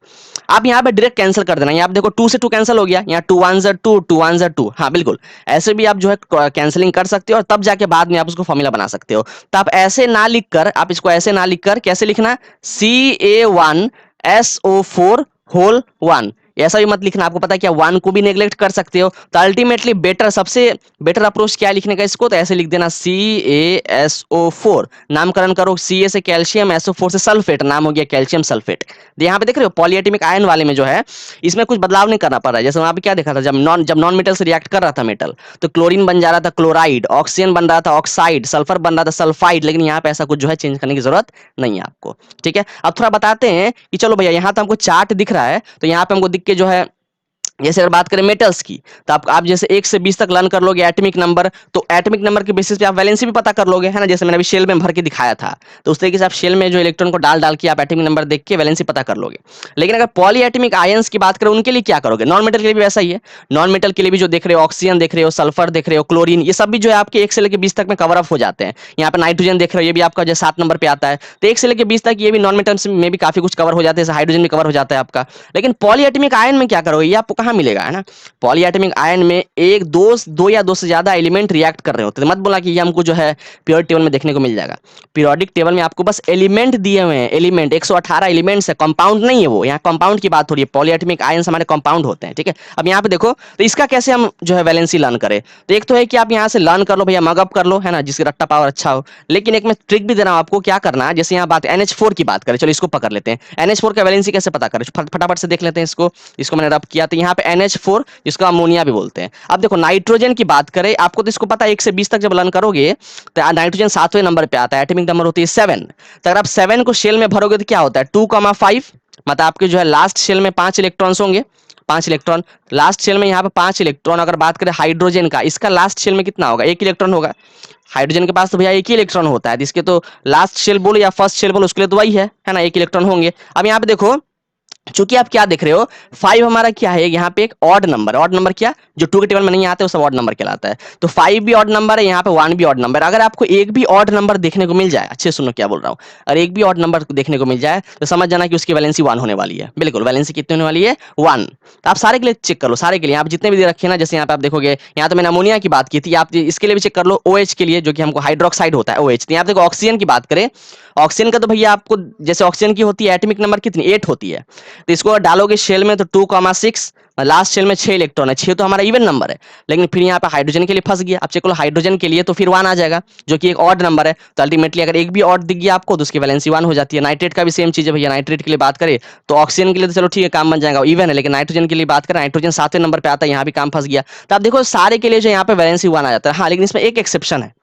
आप यहाँ पे डायरेक्ट कैंसिल कर देना। यहाँ आप देखो 2 से 2 कैंसिल हो गया, यहाँ 2 1 2, 2 1 2, हाँ बिल्कुल ऐसे भी आप जो है कैंसिलिंग कर सकते हो, और तब जाके बाद में आप उसको फॉर्मूला बना सकते हो। तो आप ऐसे ना लिखकर, आप इसको ऐसे ना लिखकर कैसे लिखना, Ca1SO4 होल 1, ऐसा भी मत लिखना। आपको पता है क्या, 1 को भी नेग्लेक्ट कर सकते हो, तो अल्टीमेटली बेटर, सबसे बेटर अप्रोच क्या लिखने का इसको, तो ऐसे लिख देना CaSO4, नामकरण करो, Ca से कैल्शियम, SO4 से सल्फेट, नाम हो गया कैल्शियम सल्फेट। यहाँ पे देख रहे हो पॉलीएटॉमिक आयन वाले में जो है इसमें कुछ बदलाव नहीं करना पड़ रहा है। जैसे वहां पे क्या देखा था, जब नॉन मेटल से रिएक्ट कर रहा था मेटल, तो क्लोरीन बन जा रहा था क्लोराइड, ऑक्सीजन बन रहा था ऑक्साइड, सल्फर बन रहा था सल्फाइड, लेकिन यहाँ पे ऐसा कुछ जो है चेंज करने की जरूरत नहीं है आपको। ठीक है, अब थोड़ा बताते हैं कि चलो भैया यहाँ तो हमको चार्ट दिख रहा है, तो यहाँ पे हमको दिख के जो है, जैसे अगर बात करें मेटल्स की, तो आप जैसे 1 से 20 तक लर्न कर लोगे एटॉमिक नंबर, तो एटॉमिक नंबर के बेसिस पे आप वैलेंसी भी पता कर लोगे, है ना। जैसे मैंने अभी शेल में भर के दिखाया था, तो उस तरीके से आप शेल में जो इलेक्ट्रॉन को डाल डाल के आप एटॉमिक नंबर देख के वैलेंसी पता कर लोगे। लेकिन अगर पॉलीएटॉमिक आयंस की बात करें, उनके लिए क्या करोगे, नॉन मेटल के लिए भी वैसा ही है। नॉन मेटल के लिए भी जो देख रहे हो, ऑक्सीजन देख रहे हो, सल्फर देख रहे हो, क्लोरीन, ये सब भी जो है आपके 1 से लेकर 20 तक में कवर अप हो जाते हैं। यहाँ पे नाइट्रोजन देख रहे हो, ये भी आपका जो 7 नंबर पे आता है, तो 1 से लेकर 20 तक ये भी नॉन मेटल में भी काफी कुछ कवर हो जाते हैं, हाइड्रोजन भी कवर हो जाता है आपका। लेकिन पॉलीएटॉमिक आयन में क्या करोगे, ये आपको कहाँ मिलेगा, है ना। पॉलीएटॉमिक आयन में एक दो या दो से ज्यादा एलिमेंट रिएक्ट कर रहे होते हैं। मत बोला कि ये हमको जो है पीरियोडिक टेबल में देखने को मिल जाएगा। पीरियोडिक टेबल में आपको बस एलिमेंट दिए हुए हैं, एलिमेंट 118 एलिमेंट्स है, कंपाउंड नहीं है वो, यहाँ कंपाउंड की बात हो रही है। पॉलीएटॉमिक आयन हमारे कंपाउंड होते हैं, ठीक है। अब यहाँ पे देखो, तो इसका कैसे हम जो है वैलेंसी लर्न करें, तो एक तो है कि आप यहाँ से लर्न कर लो भैया, मगअप कर लो, है ना, जिसकी रट्टा पावर अच्छा हो। लेकिन एक मैं ट्रिक भी दे रहा हूँ आपको, क्या करना है, जैसे यहाँ बात NH4 की बात करें, चलो इसको पकड़ लेते हैं। NH4 का वैलेंसी कैसे पता करें, फटाफट से देख लेते हैं इसको। इसको मैंने रब किया, तो यहाँ पे NH4, जिसको अमोनिया भी बोलते हैं। अब देखो नाइट्रोजन की बात करें, आपको तो इसको पता है 1 से 20 तक जब लर्न करोगे तो नाइट्रोजन 7वें नंबर पे आता है, एटॉमिक नंबर होती है 7। तो अगर आप 7 को शेल में भरोगे तो क्या होता है, 2,5 मतलब आपके जो है लास्ट शेल में 5 इलेक्ट्रॉन्स होंगे, 5 इलेक्ट्रॉन लास्ट शेल में, यहाँ पे 5 इलेक्ट्रॉन। अगर बात करें हाइड्रोजन का, इसका लास्ट शेल में कितना होगा, 1 इलेक्ट्रॉन होगा। हाइड्रोजन के पास तो भैया 1 ही इलेक्ट्रॉन होता है, तो इसके तो लास्ट शेल बोलो या फर्स्ट शेल बोलो, उसके लिए तो वही है ना, 1 इलेक्ट्रॉन होंगे। अब यहाँ पे देखो, चूंकि आप क्या देख रहे हो, 5 हमारा क्या है, यहाँ पे एक ऑड नंबर। ऑड नंबर क्या, जो 2 के टेबल में नहीं आते वो सब ऑड नंबर कहलाता है। तो 5 भी ऑड नंबर है, यहाँ पे 1 भी ऑड नंबर। अगर आपको एक भी ऑड नंबर देखने को मिल जाए, अच्छे सुनो क्या बोल रहा हूँ, और एक भी ऑड नंबर देखने को मिल जाए तो समझ जाना कि उसकी वैलेंसी 1 होने वाली है। बिल्कुल, वैलेंसी कितनी होने वाली है, 1। तो आप सारे के लिए चेक कर लो, सारे के लिए आप जितने भी दे रखे ना, जैसे यहाँ पे आप देखोगे, यहाँ तो मैंने अमोनिया की बात की थी, आप इसके लिए भी चेक कर लो, OH के लिए, जो कि हमको हाइड्रोक्साइड होता है OH। तो यहाँ पे देखो ऑक्सीजन की बात करें, ऑक्सीजन का तो भैया आपको, जैसे ऑक्सीजन की होती है एटॉमिक नंबर कितनी, 8 होती है। तो इसको डालोगे शेल में तो 2,6, लास्ट शेल में 6 इलेक्ट्रॉन है, 6 तो हमारा इवन नंबर है। लेकिन फिर यहाँ पे हाइड्रोजन के लिए फंस गया। अब चेक करो हाइड्रोजन के लिए तो फिर 1 आ जाएगा, जो कि एक ऑड नंबर है। तो अल्टीमेटली अगर एक भी ऑड दिख गया आपको तो उसकी वैलेंसी 1 हो जाती है। नाइट्रेट का भी सेम चीज है भैया, नाइट्रेट के लिए बात करें तो ऑक्सीजन के लिए तो चलो ठीक है काम बन जाएगा, इवन है। लेकिन नाइट्रोजन के लिए बात करें, नाइट्रोजन 7वें नंबर पे आता है, यहाँ भी काम फंस गया। तो आप देखो सारे के लिए जो यहाँ पे वैलेंसी 1 आ जाता है। हाँ, लेकिन इसमें एक एक्सेप्शन है।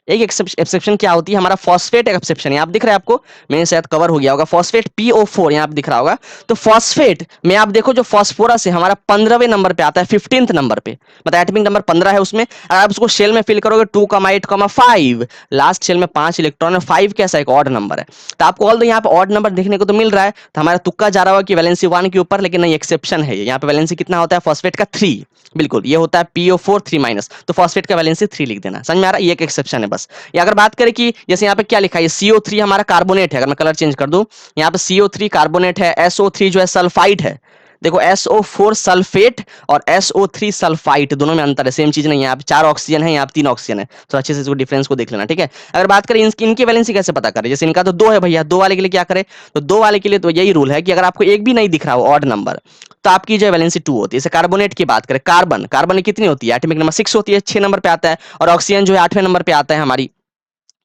एक एक्सेप्शन क्या होती है, हमारा फॉस्फेट एक्सेप्शन है। आप दिख रहा है आपको, मैंने शायद कवर हो गया होगा, फॉस्फेट PO4 यहाँ पे दिख रहा होगा। तो फॉस्फेट में आप देखो, जो फॉस्फोरस है हमारा 15वें नंबर पे आता है, 15th नंबर पे, मतलब एटॉमिक नंबर 15 है उसमें। अगर आप उसको शेल में फिल करोगे 2,8,5, लास्ट शेल में 5 इलेक्ट्रॉन है, 5 कैसा एक ऑड नंबर है। तो आपको ऑल दो यहाँ पे ऑड नंबर देखने को तो मिल रहा है, तो हमारा तुक्का जा रहा होगा कि वैलेंसी 1 के ऊपर, लेकिन नहीं, एक्सेप्शन है यहाँ पे। वैलेंसी कितना होता है फॉस्फेट का, 3। बिल्कुल, ये होता है PO4 3 माइनस, तो फॉस्फेट का वैलेंसी 3 लिख देना। समझ में आ रहा है, ये एक एक्सेप्शन है बस। या अगर बात करें कि जैसे यहाँ पे क्या लिखा है, CO3 हमारा कार्बोनेट है, अगर मैं कलर चेंज कर दूं, यहाँ पे CO3 कार्बोनेट है, SO3 जो है सल्फाइड है। देखो SO4 सल्फेट और SO3 सल्फाइट, दोनों में अंतर है, सेम चीज नहीं है। यहाँ पे 4 ऑक्सीजन है, यहाँ पे 3 ऑक्सीजन है, तो अच्छे से इसको डिफरेंस को देख लेना, ठीक है। अगर बात करें इनकी वैलेंसी कैसे पता करें, जैसे इनका तो 2 है भैया, 2 वाले के लिए क्या करें, तो 2 वाले के लिए तो यही रूल है कि अगर आपको एक भी नहीं दिख रहा हो ऑड नंबर, तो आपकी जो वैलेंसी 2 होती है। जैसे कार्बोनेट की बात करें, कार्बन कार्बन कितनी होती है, एटॉमिक नंबर 6 होती है, 6 नंबर पे आता है। और ऑक्सीजन जो है 8वें नंबर पे आता है हमारी।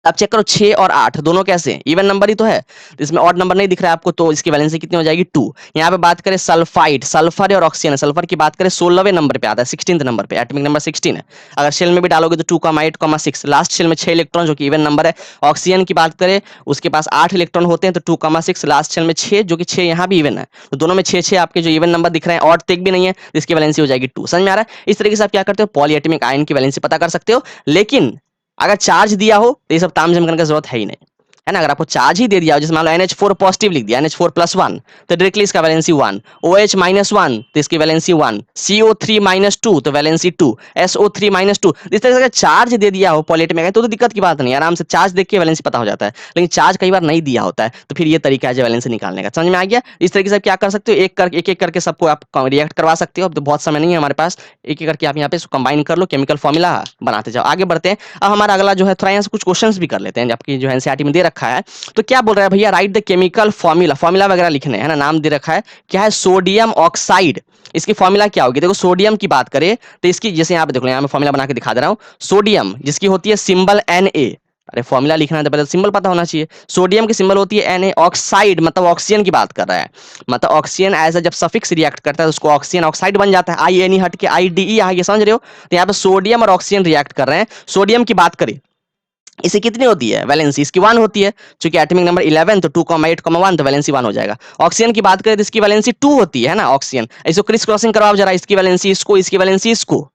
अब चेक करो 6 और 8 दोनों कैसे हैं, इवन नंबर ही तो है, तो इसमें ऑड नंबर नहीं दिख रहा है आपको, तो इसकी वैलेंसी कितनी हो जाएगी, 2। यहाँ पे बात करें सल्फाइड, सल्फर और ऑक्सीजन, सल्फर की बात करें 16वें नंबर पे आता है, 16th नंबर पे, एटॉमिक नंबर 16 है। अगर शेल में भी डालोगे तो 2,8,6, लास्ट शेल में 6 इलेक्ट्रॉन, जो कि इवन नंबर है। ऑक्सीजन की बात करें, उसके पास 8 इलेक्ट्रॉन होते हैं, तो 2,6, लास्ट शेल में 6, जो कि 6 यहाँ भी इवन है। तो दोनों में 6 6 आपके जो इवन नंबर दिख रहे हैं, ऑड तक भी नहीं है, तो इसकी वैलेंसी हो जाएगी 2। समझ में आ रहा है। इस तरीके से आप क्या करते हो, पॉलीएटॉमिक आयन की वैलेंसी पता कर सकते हो। लेकिन अगर चार्ज दिया हो तो ये सब तामझाम करने की जरूरत है ही नहीं, है ना। अगर आपको चार्ज ही दे दिया हो, जैसे मान लो NH4 पॉजिटिव लिख दिया, NH4+1, तो डायरेक्टली इसका वैलेंसी 1। OH-1 तो इसकी वैलेंसी 1। CO3-2 तो वैलेंसी 2। SO3-2, इस तरह से चार्ज दे दिया हो पॉलीएटॉमिक तो दिक्कत की बात नहीं, आराम से चार्ज देख के वैलेंसी पता हो जाता है। लेकिन चार्ज कई बार नहीं दिया होता है, तो फिर ये तरीका है जो वैलेंसी निकालने का। समझ में आ गया। इस तरीके से क्या कर सकते हो, एक एक करके सबको आप रिएक्ट करवा सकते हो। अब तो बहुत समय नहीं है हमारे पास, एक एक करके आप यहाँ पे कंबाइन कर लो, केमिकल फॉर्मूला बनाते जाओ। आगे बढ़ते हैं। अब हमारा अगला जो है, थोड़ा यहाँ से कुछ क्वेश्चंस भी कर लेते हैं, आपकी जो है एनसीईआरटी में दे रखा है। तो क्या बोल रहा है भैया, right the chemical formula, formula वगैरह लिखने है ना, नाम दे रखा है क्या है, सोडियम ऑक्साइड। इसकी फॉर्मूला क्या होगी, देखो सोडियम की बात करें तो इसकी, जैसे यहाँ पे देखो, यहाँ मैं फॉर्मूला बना के दिखा दे रहा हूँ। सोडियम जिसकी होती है सिंबल Na, अरे फॉर्मूला लिखना है तो पहले सिंबल पता होना चाहिए। सोडियम की सिंबल होती है Na। ऑक्साइड मतलब ऑक्सीजन की बात कर रहा है, मतलब ऑक्सीजन एज जब सफिक्स रिएक्ट करता है तो उसको ऑक्सीजन ऑक्साइड बन जाता है, I हट के IDE आ गया, समझ रहे हो। तो यहाँ पे सोडियम और ऑक्सीजन रिएक्ट कर रहे हैं। सोडियम की बात करें, इसे कितनी होती है वैलेंसी, इसकी 1 होती है, क्योंकि एटॉमिक नंबर 11 तो 2,8,1 तो वैलेंसी 1 हो जाएगा। ऑक्सीजन की बात करें तो इसकी वैलेंसी 2 होती है ना, ऑक्सीजन। इसको क्रिस क्रॉसिंग करवाओ जरा, इसकी वैलेंसी इसको, इसकी वैलेंसी इसको,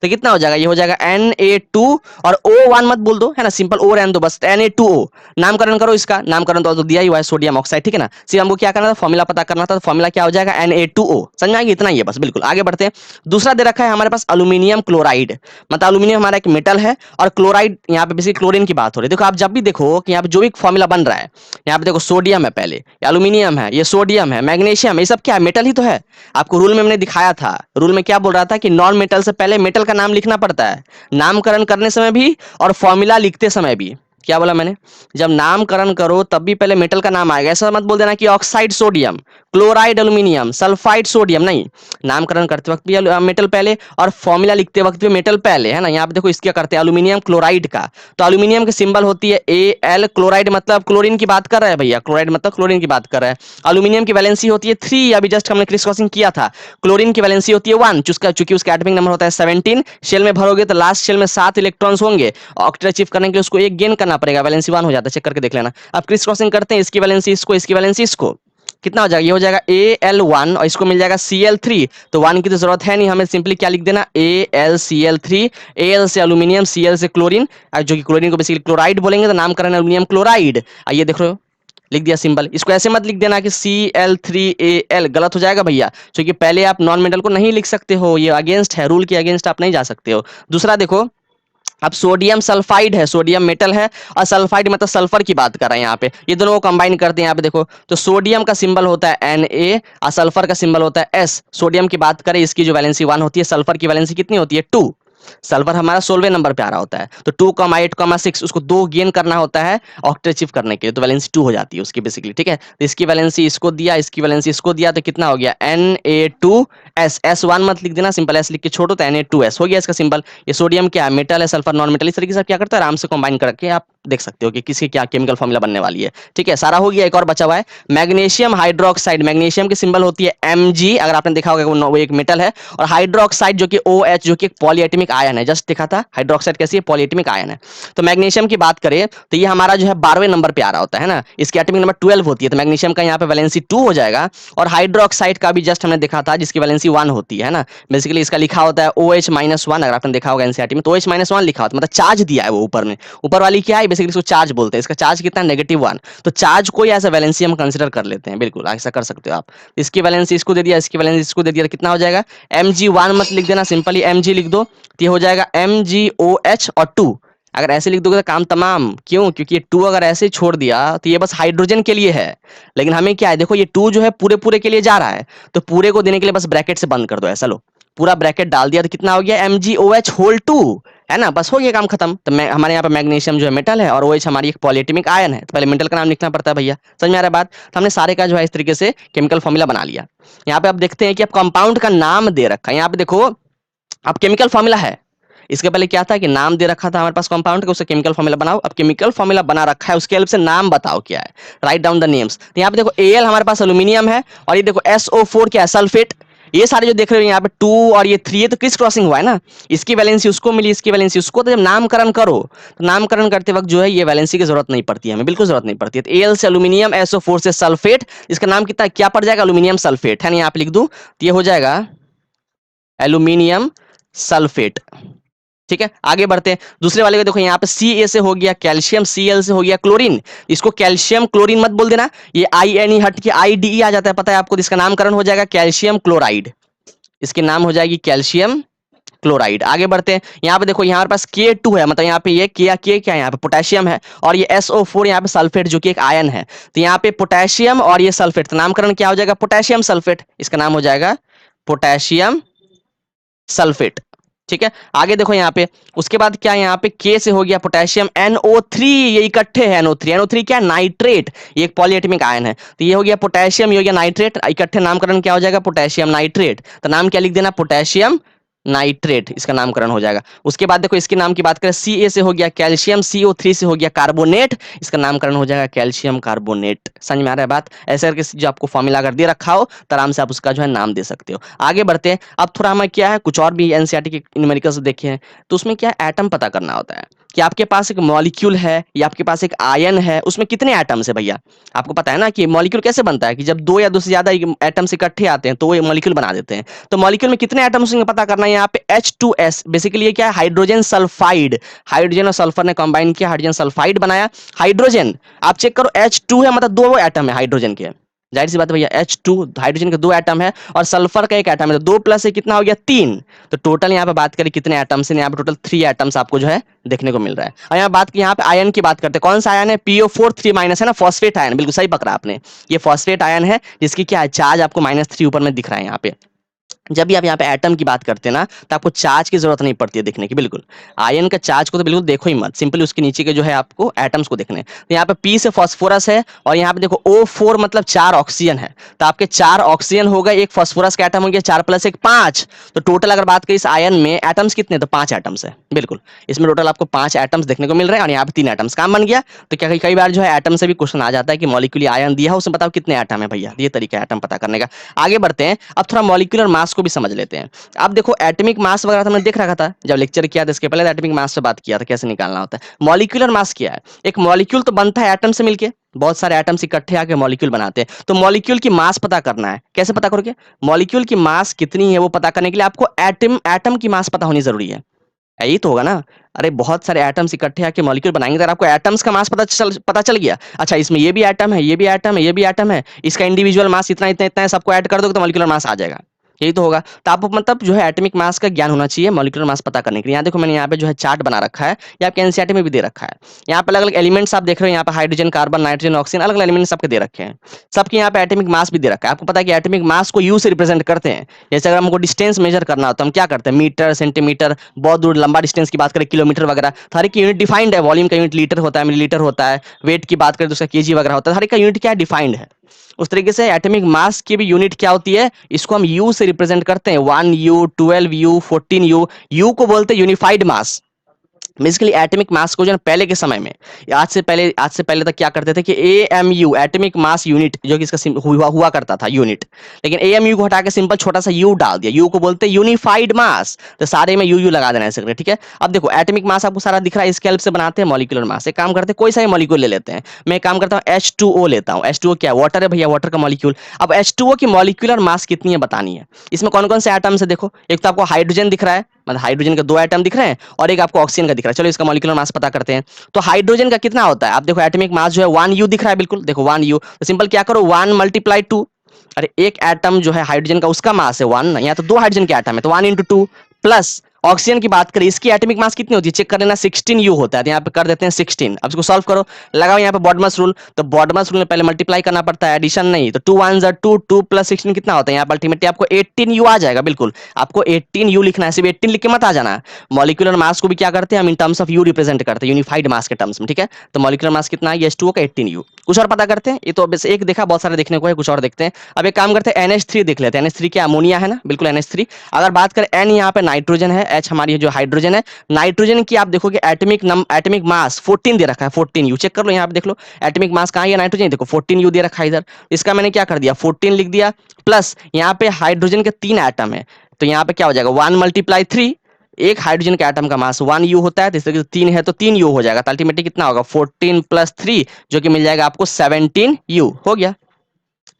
तो कितना हो जाएगा, ये हो जाएगा Na2 और O1 मत बोल दो, है ना, सिंपल O रहने दो बस, Na2O। नामकरण करो इसका, नामकरण तो दिया ही हुआ है, सोडियम ऑक्साइड, ठीक है ना। सिर्फ हमको क्या करना था, फॉर्मूला पता करना था, तो फॉर्मूला क्या हो जाएगा, Na2O। समझ में आएगी, इतना ही है बस, बिल्कुल। आगे बढ़ते हैं। दूसरा दे रखा है हमारे पास अल्यूमिनियम क्लोराइड, मतलब अल्यूमिनियम हमारा एक मेटल है, और क्लोराइड यहाँ पे बेसिकली क्लोरीन की बात हो रही है। देखो आप जब भी देखो कि यहाँ पे जो भी फॉर्मूला बन रहा है, यहाँ पे देखो सोडियम है पहले, अल्यूमिनियम है, ये सोडियम है, मैग्नीशियम, ये सब क्या है, मेटल ही तो है। आपको रूल में मैंने दिखाया था, रूल में क्या बोल रहा था कि नॉन मेटल से पहले मेटल का नाम लिखना पड़ता है, नामकरण करने समय भी और फॉर्मूला लिखते समय भी। क्या बोला मैंने, जब नामकरण करो तब भी पहले मेटल का नाम आएगा, ऐसा मत बोल देना कि oxide sodium, chloride aluminium, sulphide sodium, नहीं। नामकरण करते वक्त भी मेटल पहले और फॉर्मूला लिखते वक्त भी मेटल पहले, है ना। यहाँ पे देखो इसके करते हैं एल्यूमिनियम क्लोराइड का, तो एल्यूमिनियम की सिंबल होती है Al, क्लोराइड मतलब क्लोरीन की बात कर रहा है भैया, क्लोराइड मतलब क्लोरीन की बात कर रहा है। एल्यूमिनियम की वैलेंसी होती है 3, अभी जस्ट हमने क्रिस क्रॉसिंग किया था। क्लोरीन की वैलेंसी होती है 1, चूंकि उसका एटॉमिक नंबर होता है 17। शेल में भरोगे तो लास्ट शेल में 7 इलेक्ट्रॉन्स होंगे, ऑक्टेट अचीव करने के लिए उसको एक गेन करना पड़ेगा, वैलेंसी 1 हो जाता है, चेक करके देख लेना। अब क्रिस क्रॉसिंग करते हैं, इसकी वैलेंसी इसको, इसकी वैलेंसी इसको, कितना हो जाएगा, ये हो जाएगा Al1 और इसको मिल जाएगा Cl3। तो 1 की तो जरूरत है नहीं, हमें सिंपली क्या लिख देना, AlCl3। Al से एल्यूमिनियम, Cl से क्लोरीन, जो कि क्लोरीन को बेसिकली क्लोराइड बोलेंगे, तो नामकरण एल्यूमिनियम क्लोराइड। आइए देख रहे हो, लिख दिया सिंबल। इसको ऐसे मत लिख देना कि Cl3Al, गलत हो जाएगा भैया, क्योंकि पहले आप नॉन मेटल को नहीं लिख सकते हो, ये अगेंस्ट है, रूल के अगेंस्ट आप नहीं जा सकते हो। दूसरा देखो, अब सोडियम सल्फाइड है, सोडियम मेटल है और सल्फाइड मतलब सल्फर की बात कर रहे हैं यहाँ पे, ये दोनों को कंबाइन करते हैं यहाँ पे देखो, तो सोडियम का सिंबल होता है Na और सल्फर का सिंबल होता है S। सोडियम की बात करें, इसकी जो वैलेंसी 1 होती है, सल्फर की वैलेंसी कितनी होती है 2। सल्फर हमारा 16वें नंबर पे आ रहा होता है, तो 2,8,6 उसको 2 गेन करना होता है ऑक्टेट अचीव करने के लिए, तो वैलेंसी 2 हो जाती है उसकी बेसिकली, ठीक है। तो इसकी वैलेंसी इसको दिया, इसकी वैलेंसी इसको दिया, तो कितना हो गया Na2S। S1 मत लिख देना, सिंपल S लिख के छोड़ो, तो Na2S हो गया इसका सिंबल। ये सोडियम क्या है, मेटल है, सल्फर नॉन मेटल, इस तरीके से क्या करता है, आराम से कंबाइन करके आप देख सकते हो कि किसकी क्या केमिकल फॉर्मूला बनने वाली है, ठीक है। सारा हो गया, एक और बचा हुआ है मैग्नीशियम हाइड्रोक्साइड। मैग्नीशियम की सिंबल होती है Mg, अगर आपने देखा होगा वो एक मेटल है, और हाइड्रोक्साइड जो कि OH, जो कि एक पॉलीएटमिक आयन है, जस्ट देखा था हाइड्रोक्साइड कैसी है, पॉलीएटमिक आयन है। तो मैग्नीशियम की बात करें तो ये हमारा जो है 12वें नंबर पे आ रहा होता है ना, इसकी एटॉमिक नंबर 12 होती है, तो मैग्नीशियम का यहाँ पे वैलेंसी 2 हो जाएगा। और हाइड्रोक्साइड का भी जस्ट हमने देखा था, जिसकी वैलेंसी 1 होती है ना, बेसिकली इसका लिखा होता है OH-1, अगर आपने देखा होगा एनसीईआरटी में, तो OH-1 लिखा होता है, मतलब चार्ज दिया है वो ऊपर में, ऊपर वाली क्या है बेसिकली, इसको चार्ज बोलते हैं, इसका चार्ज कितना -1, तो चार्ज को एज अ वैलेंसी हम कंसिडर कर लेते हैं, बिल्कुल ऐसा कर सकते हो आप। इसकी वैलेंसी इसको दे दिया, इसकी वैलेंसी इसको दे दिया, तो कितना हो जाएगा, Mg1 मत लिख देना, सिंपली Mg लिख दो, तो ये हो जाएगा MgOH और 2। अगर ऐसे लिख दोगे तो काम तमाम, क्यों, क्योंकि ये 2 अगर ऐसे छोड़ दिया तो ये बस हाइड्रोजन के लिए है, लेकिन हमें क्या है, देखो ये 2 जो है पूरे पूरे के लिए जा रहा है, तो पूरे को देने के लिए बस ब्रैकेट से बंद कर दो, ऐसा लो, पूरा ब्रैकेट डाल दिया, तो कितना हो गया MgOH होल 2, है ना, बस हो गया काम खत्म। तो मैं हमारे यहाँ पे मैग्नीशियम जो है मेटल है, और OH हमारी एक पॉलीएटमिक आयन है, तो पहले मेटल का नाम लिखना पड़ता है भैया, समझ में आ रहा है बात। तो हमने सारे का जो है इस तरीके से केमिकल फॉर्मूला बना लिया। यहाँ पे आप देखते हैं कि अब कंपाउंड का नाम दे रखा है, यहाँ पे देखो अब केमिकल फॉर्मूला है, इसके पहले क्या था कि नाम दे रखा था हमारे पास कंपाउंड का, उससे केमिकल फॉर्मूला बनाओ। अब केमिकल फॉर्मूला बना रखा है, उसके हेल्प से नाम बताओ क्या है, राइट डाउन द नेम्स। तो यहाँ पे देखो Al हमारे पास एल्यूमिनियम है, और ये देखो SO4 क्या है, सल्फेट। ये सारे जो देख रहे हो यहाँ पे 2 और ये 3, ये तो क्रिस क्रॉसिंग हुआ है ना, इसकी वैलेंसी उसको मिली, इसकी वैलेंसी उसको, तो जब नामकरण करो तो नामकरण करते वक्त जो है ये वैलेंसी की जरूरत नहीं पड़ती है, हमें बिल्कुल जरूरत नहीं पड़ती है। तो Al से एल्यूमिनियम, SO4 से सल्फेट, इसका नाम कितना क्या पड़ जाएगा, एल्यूमिनियम सल्फेट, है ना, यहाँ पे लिख दूं, तो ये हो जाएगा एल्यूमिनियम सल्फेट, ठीक है। आगे बढ़ते हैं, दूसरे वाले को देखो, यहाँ पे Ca से हो गया कैल्शियम, Cl से हो गया क्लोरीन, इसको कैल्शियम क्लोरीन मत बोल देना, ये INE हट के IDE आ जाता है, पता है आपको, इसका नामकरण हो जाएगा कैल्शियम क्लोराइड, इसकी नाम हो जाएगी कैल्शियम क्लोराइड। आगे बढ़ते हैं, यहाँ पे देखो यहाँ पास K2 है, मतलब यहाँ पे ये क्या है, यहाँ पे पोटेशियम है, और ये SO4 यहाँ पे सल्फेट जो कि एक आयन है, तो यहाँ पे पोटेशियम और ये सल्फेट, तो नामकरण क्या हो जाएगा, पोटेशियम सल्फेट, इसका नाम हो जाएगा पोटेशियम सल्फेट, ठीक है। आगे देखो यहाँ पे, उसके बाद क्या है, यहाँ पे K से हो गया पोटेशियम NO3, ये इकट्ठे है NO3 क्या है, नाइट्रेट, ये एक पॉलीएटमिक आयन है, तो ये हो गया पोटेशियम, ये हो गया नाइट्रेट, इकट्ठे नामकरण क्या हो जाएगा, पोटेशियम नाइट्रेट, तो नाम क्या लिख देना, पोटेशियम नाइट्रेट, इसका नामकरण हो जाएगा। उसके बाद देखो इसके नाम की बात करें, Ca से हो गया कैल्शियम, CO3 से हो गया कार्बोनेट, इसका नामकरण हो जाएगा कैल्शियम कार्बोनेट। समझ में आ रहा है बात, ऐसे करके जो आपको फॉर्मूला अगर दे रखा हो तो आराम से आप उसका जो है नाम दे सकते हो। आगे बढ़ते हैं, अब थोड़ा हमें क्या है, कुछ और भी एनसीईआरटी के न्यूमेरिकल्स देखे हैं, तो उसमें क्या एटम पता करना होता है कि आपके पास एक मॉलिक्यूल है या आपके पास एक आयन है, उसमें कितने एटम्स है भैया। आपको पता है ना कि मॉलिक्यूल कैसे बनता है, कि जब 2 या 2 से ज्यादा एटम्स इकट्ठे आते हैं तो वो मॉलिक्यूल बना देते हैं। तो मॉलिक्यूल में कितने एटम्स हैं पता करना है, यहाँ पे H2S, बेसिकली ये क्या है, हाइड्रोजन सल्फाइड, हाइड्रोजन और सल्फर ने कंबाइन किया, हाइड्रोजन सल्फाइड बनाया। हाइड्रोजन आप चेक करो, H2 है, मतलब 2 एटम है हाइड्रोजन के, जाहिर सी बात है भैया, H2 हाइड्रोजन के 2 एटम है और सल्फर का 1 एटम है, तो 2 प्लस है कितना हो गया 3। तो टोटल यहाँ पे बात करें कितने एटम्स हैं, यहाँ पे टोटल 3 एटम्स आपको जो है देखने को मिल रहा है। और यहाँ बात की, यहाँ पे आयन की बात करते हैं, कौन सा आयन है, PO4 3- है ना, फॉस्फेट आयन, बिल्कुल सही पकड़ा आपने, ये फॉस्फेट आयन है, जिसकी क्या है, चार्ज आपको -3 ऊपर में दिख रहा है यहाँ पे। जब भी आप यहाँ पे एटम की बात करते हैं ना, तो आपको चार्ज की जरूरत नहीं पड़ती है देखने की, बिल्कुल आयन का चार्ज को तो बिल्कुल देखो ही मत, सिंपली उसके नीचे के जो है आपको एटम्स को देखने। तो यहाँ पे P से फास्फोरस है, और यहाँ पे देखो O4 मतलब 4 ऑक्सीजन है, तो आपके 4 ऑक्सीजन हो गए, एक फास्फोरस का एटम हो गया, 4 + 1 5। तो टोटल अगर बात करें इस आयन में एटम्स कितने, तो 5 एटम्स है, बिल्कुल इसमें टोटल आपको 5 एटम्स देखने को मिल रहे हैं, और यहाँ पे 3 एटम्स, काम बन गया। तो क्या कई बार जो है एटम से भी क्वेश्चन आ जाता है कि मॉलिक्यूलर आयन दिया है, उसमें बताओ कितने एटम है भैया, ये तरीका है एटम पता करने का। आगे बढ़ते हैं, अब थोड़ा मॉलिक्यूलर मास को भी समझ लेते हैं। अब देखो एटॉमिक मास वगैरह तो हमने देख रखा था जब लेक्चर किया था, इसके पहले एटॉमिक मास से बात किया था कैसे निकालना होता है। मॉलिक्यूलर मास क्या है? एक मॉलिक्यूल तो बनता है एटम से मिलके, बहुत सारे एटम्स इकट्ठे आके मॉलिक्यूल बनाते हैं। तो मॉलिक्यूल की मास पता करना है, कैसे पता करोगे? मॉलिक्यूल की मास कितनी है वो पता करने के लिए आपको एटम एटम की मास पता होनी जरूरी है। यही तो होगा ना। अरे बहुत सारे एटम्स इकट्ठे आके मॉलिक्यूल बनाएंगे, अगर आपको एटम्स का मास पता चल गया, अच्छा इसमें ये भी एटम है, ये भी एटम है, ये भी एटम है, इसका इंडिविजुअल मास इतना इतना इतना है, सबको ऐड कर दोगे तो मॉलिक्यूलर मास आ जाएगा। यही तो होगा। तो आपको मतलब जो है एटॉमिक मास का ज्ञान होना चाहिए मॉलिक्यूलर मास पता करने के लिए। यहाँ देखो मैंने यहाँ पे जो है चार्ट बना रखा है, ये आपके एनसीईआरटी में भी दे रखा है। यहाँ पे अलग अलग एलिमेंट्स आप देख रहे हो, यहाँ पे हाइड्रोजन, कार्बन, नाइट्रोजन, ऑक्सीजन, अलग अलग एलिमेंट्स सबके दे रखे हैं। सबके यहाँ पे एटॉमिक मास भी दे रखा है। आपको पता है कि एटॉमिक मास को यू से रिप्रेजेंट करते हैं। जैसे अगर हमको डिस्टेंस मेजर करना हो तो हम क्या करते हैं? मीटर, सेंटीमीटर, बहुत दूर लंबा डिस्टेंस की बात करें किलोमीटर वगैरह, तो हर एक यूनिट डिफाइंड है। वॉल्यूम का यूनिट लीटर होता है, मिलीलीटर होता है। वेट की बात करें तो उसका केजी वगैरह होता है, हर एक का यूनिट क्या है? डिफाइंड है। उस तरीके से एटॉमिक मास की भी यूनिट क्या होती है? इसको हम यू से रिप्रेजेंट करते हैं, 1U, 12U, 14U। यू को बोलते हैं यूनिफाइड मास। बेसिकली एटॉमिक मास को जो है पहले के समय में, आज से पहले तक क्या करते थे कि एएमयू एटॉमिक मास यूनिट जो कि इसका हुआ करता था यूनिट, लेकिन एएमयू को हटा के सिंपल छोटा सा यू डाल दिया। यू को बोलते हैं यूनिफाइड मास, तो सारे में यू लगा देना है, ठीक है। अब देखो एटॉमिक मास आपको सारा दिख रहा है, इसके हेल्प से बनाते हैं मॉलिक्यूलर मास। एक काम करते हैं, कोई सा भी मॉलिक्यूल ले लेते हैं। मैं एक काम करता हूँ H2O लेता हूँ। H2O क्या है? वाटर है भैया, वाटर का मॉलिक्यूल। अब H2O की मॉलिक्यूलर मास कितनी है बतानी है। इसमें कौन कौन से एटम्स है देखो, एक तो आपको हाइड्रोजन दिख रहा है, मतलब हाइड्रोजन के 2 एटम दिख रहे हैं, और एक आपको ऑक्सीजन का दिख रहा है। चलो इसका मॉलिक्यूलर मास पता करते हैं। तो हाइड्रोजन का कितना होता है? आप देखो एटॉमिक मास जो है 1U दिख रहा है, बिल्कुल देखो 1U, तो सिंपल क्या करो 1 × 2। अरे एक एटम जो है हाइड्रोजन का उसका मास है 1, यहाँ तो 2 हाइड्रोजन के एटम है तो 1 × 2 प्लस ऑक्सीजन की बात करें, इसकी एटॉमिक मास कितनी होती है चेक कर लेना, 16U होता है। तो यहाँ पे कर देते हैं 16। अब इसको सॉल्व करो, लगाओ यहाँ पे बॉडमस रूल। तो बॉडमस रूल में पहले मल्टीप्लाई करना पड़ता है, एडिशन नहीं। तो 2 1 = 2, 2 + 16 कितना होता है? यहाँ पर अल्टीमेटली आपको 18U आ जाएगा। बिल्कुल आपको 18U लिखना है, सिर्फ 18 लिख के मत आ जाना। मॉलिक्यूलर मास को भी क्या करते हैं हम? In terms of you represent करते हैं, यूनिफाइड मास के टर्म्स में, ठीक है। तो मॉलिक्यूलर मास कितना है H2O का? 18U। कुछ और पता करते हैं, ये तो बस एक देखा, बहुत सारे देखने को है, कुछ और देखते हैं। अब एक काम करते हैं NH3 देख लेते हैं। NH3 क्या? अमोनिया है ना, बिल्कुल NH3। अगर बात करें N, यहाँ पे नाइट्रोजन है, H हमारी जो हाइड्रोजन है। नाइट्रोजन की आप देखोगे एटॉमिक मास 14 दे रखा है, 14U चेक कर लो, यहाँ पे देख लो एटॉमिक मास कहाँ है नाइट्रोजन, देखो 14U दे रखा है इधर। इसका मैंने क्या कर दिया 14 लिख दिया, प्लस यहाँ पे हाइड्रोजन के 3 एटम है, तो यहाँ पे क्या हो जाएगा 1 × 3। एक हाइड्रोजन के एटम का मास 1U होता है, तो इस तरीके से 3 है तो 3U हो जाएगा। तो अल्टीमेटली कितना होगा 14 + 3 जो कि मिल जाएगा आपको 17U हो गया।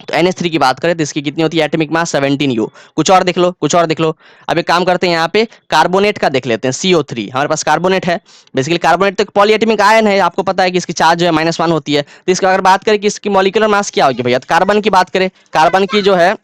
तो NH3 की बात करें तो इसकी कितनी होती है एटॉमिक मास 17U। कुछ और देख लो, कुछ और देख लो। अब एक काम करते हैं, यहाँ पे कार्बोनेट का देख लेते हैं, CO3। हमारे पास कार्बोनेट है, बेसिकली कार्बोनेट तो पॉलीएटॉमिक आयन है, आपको पता है कि इसकी चार्ज जो है -1 होती है। तो इसका अगर बात करें कि इसकी मॉलिक्यूलर मास क्या होगी भैया, तो कार्बन की बात करें, कार्बन की जो है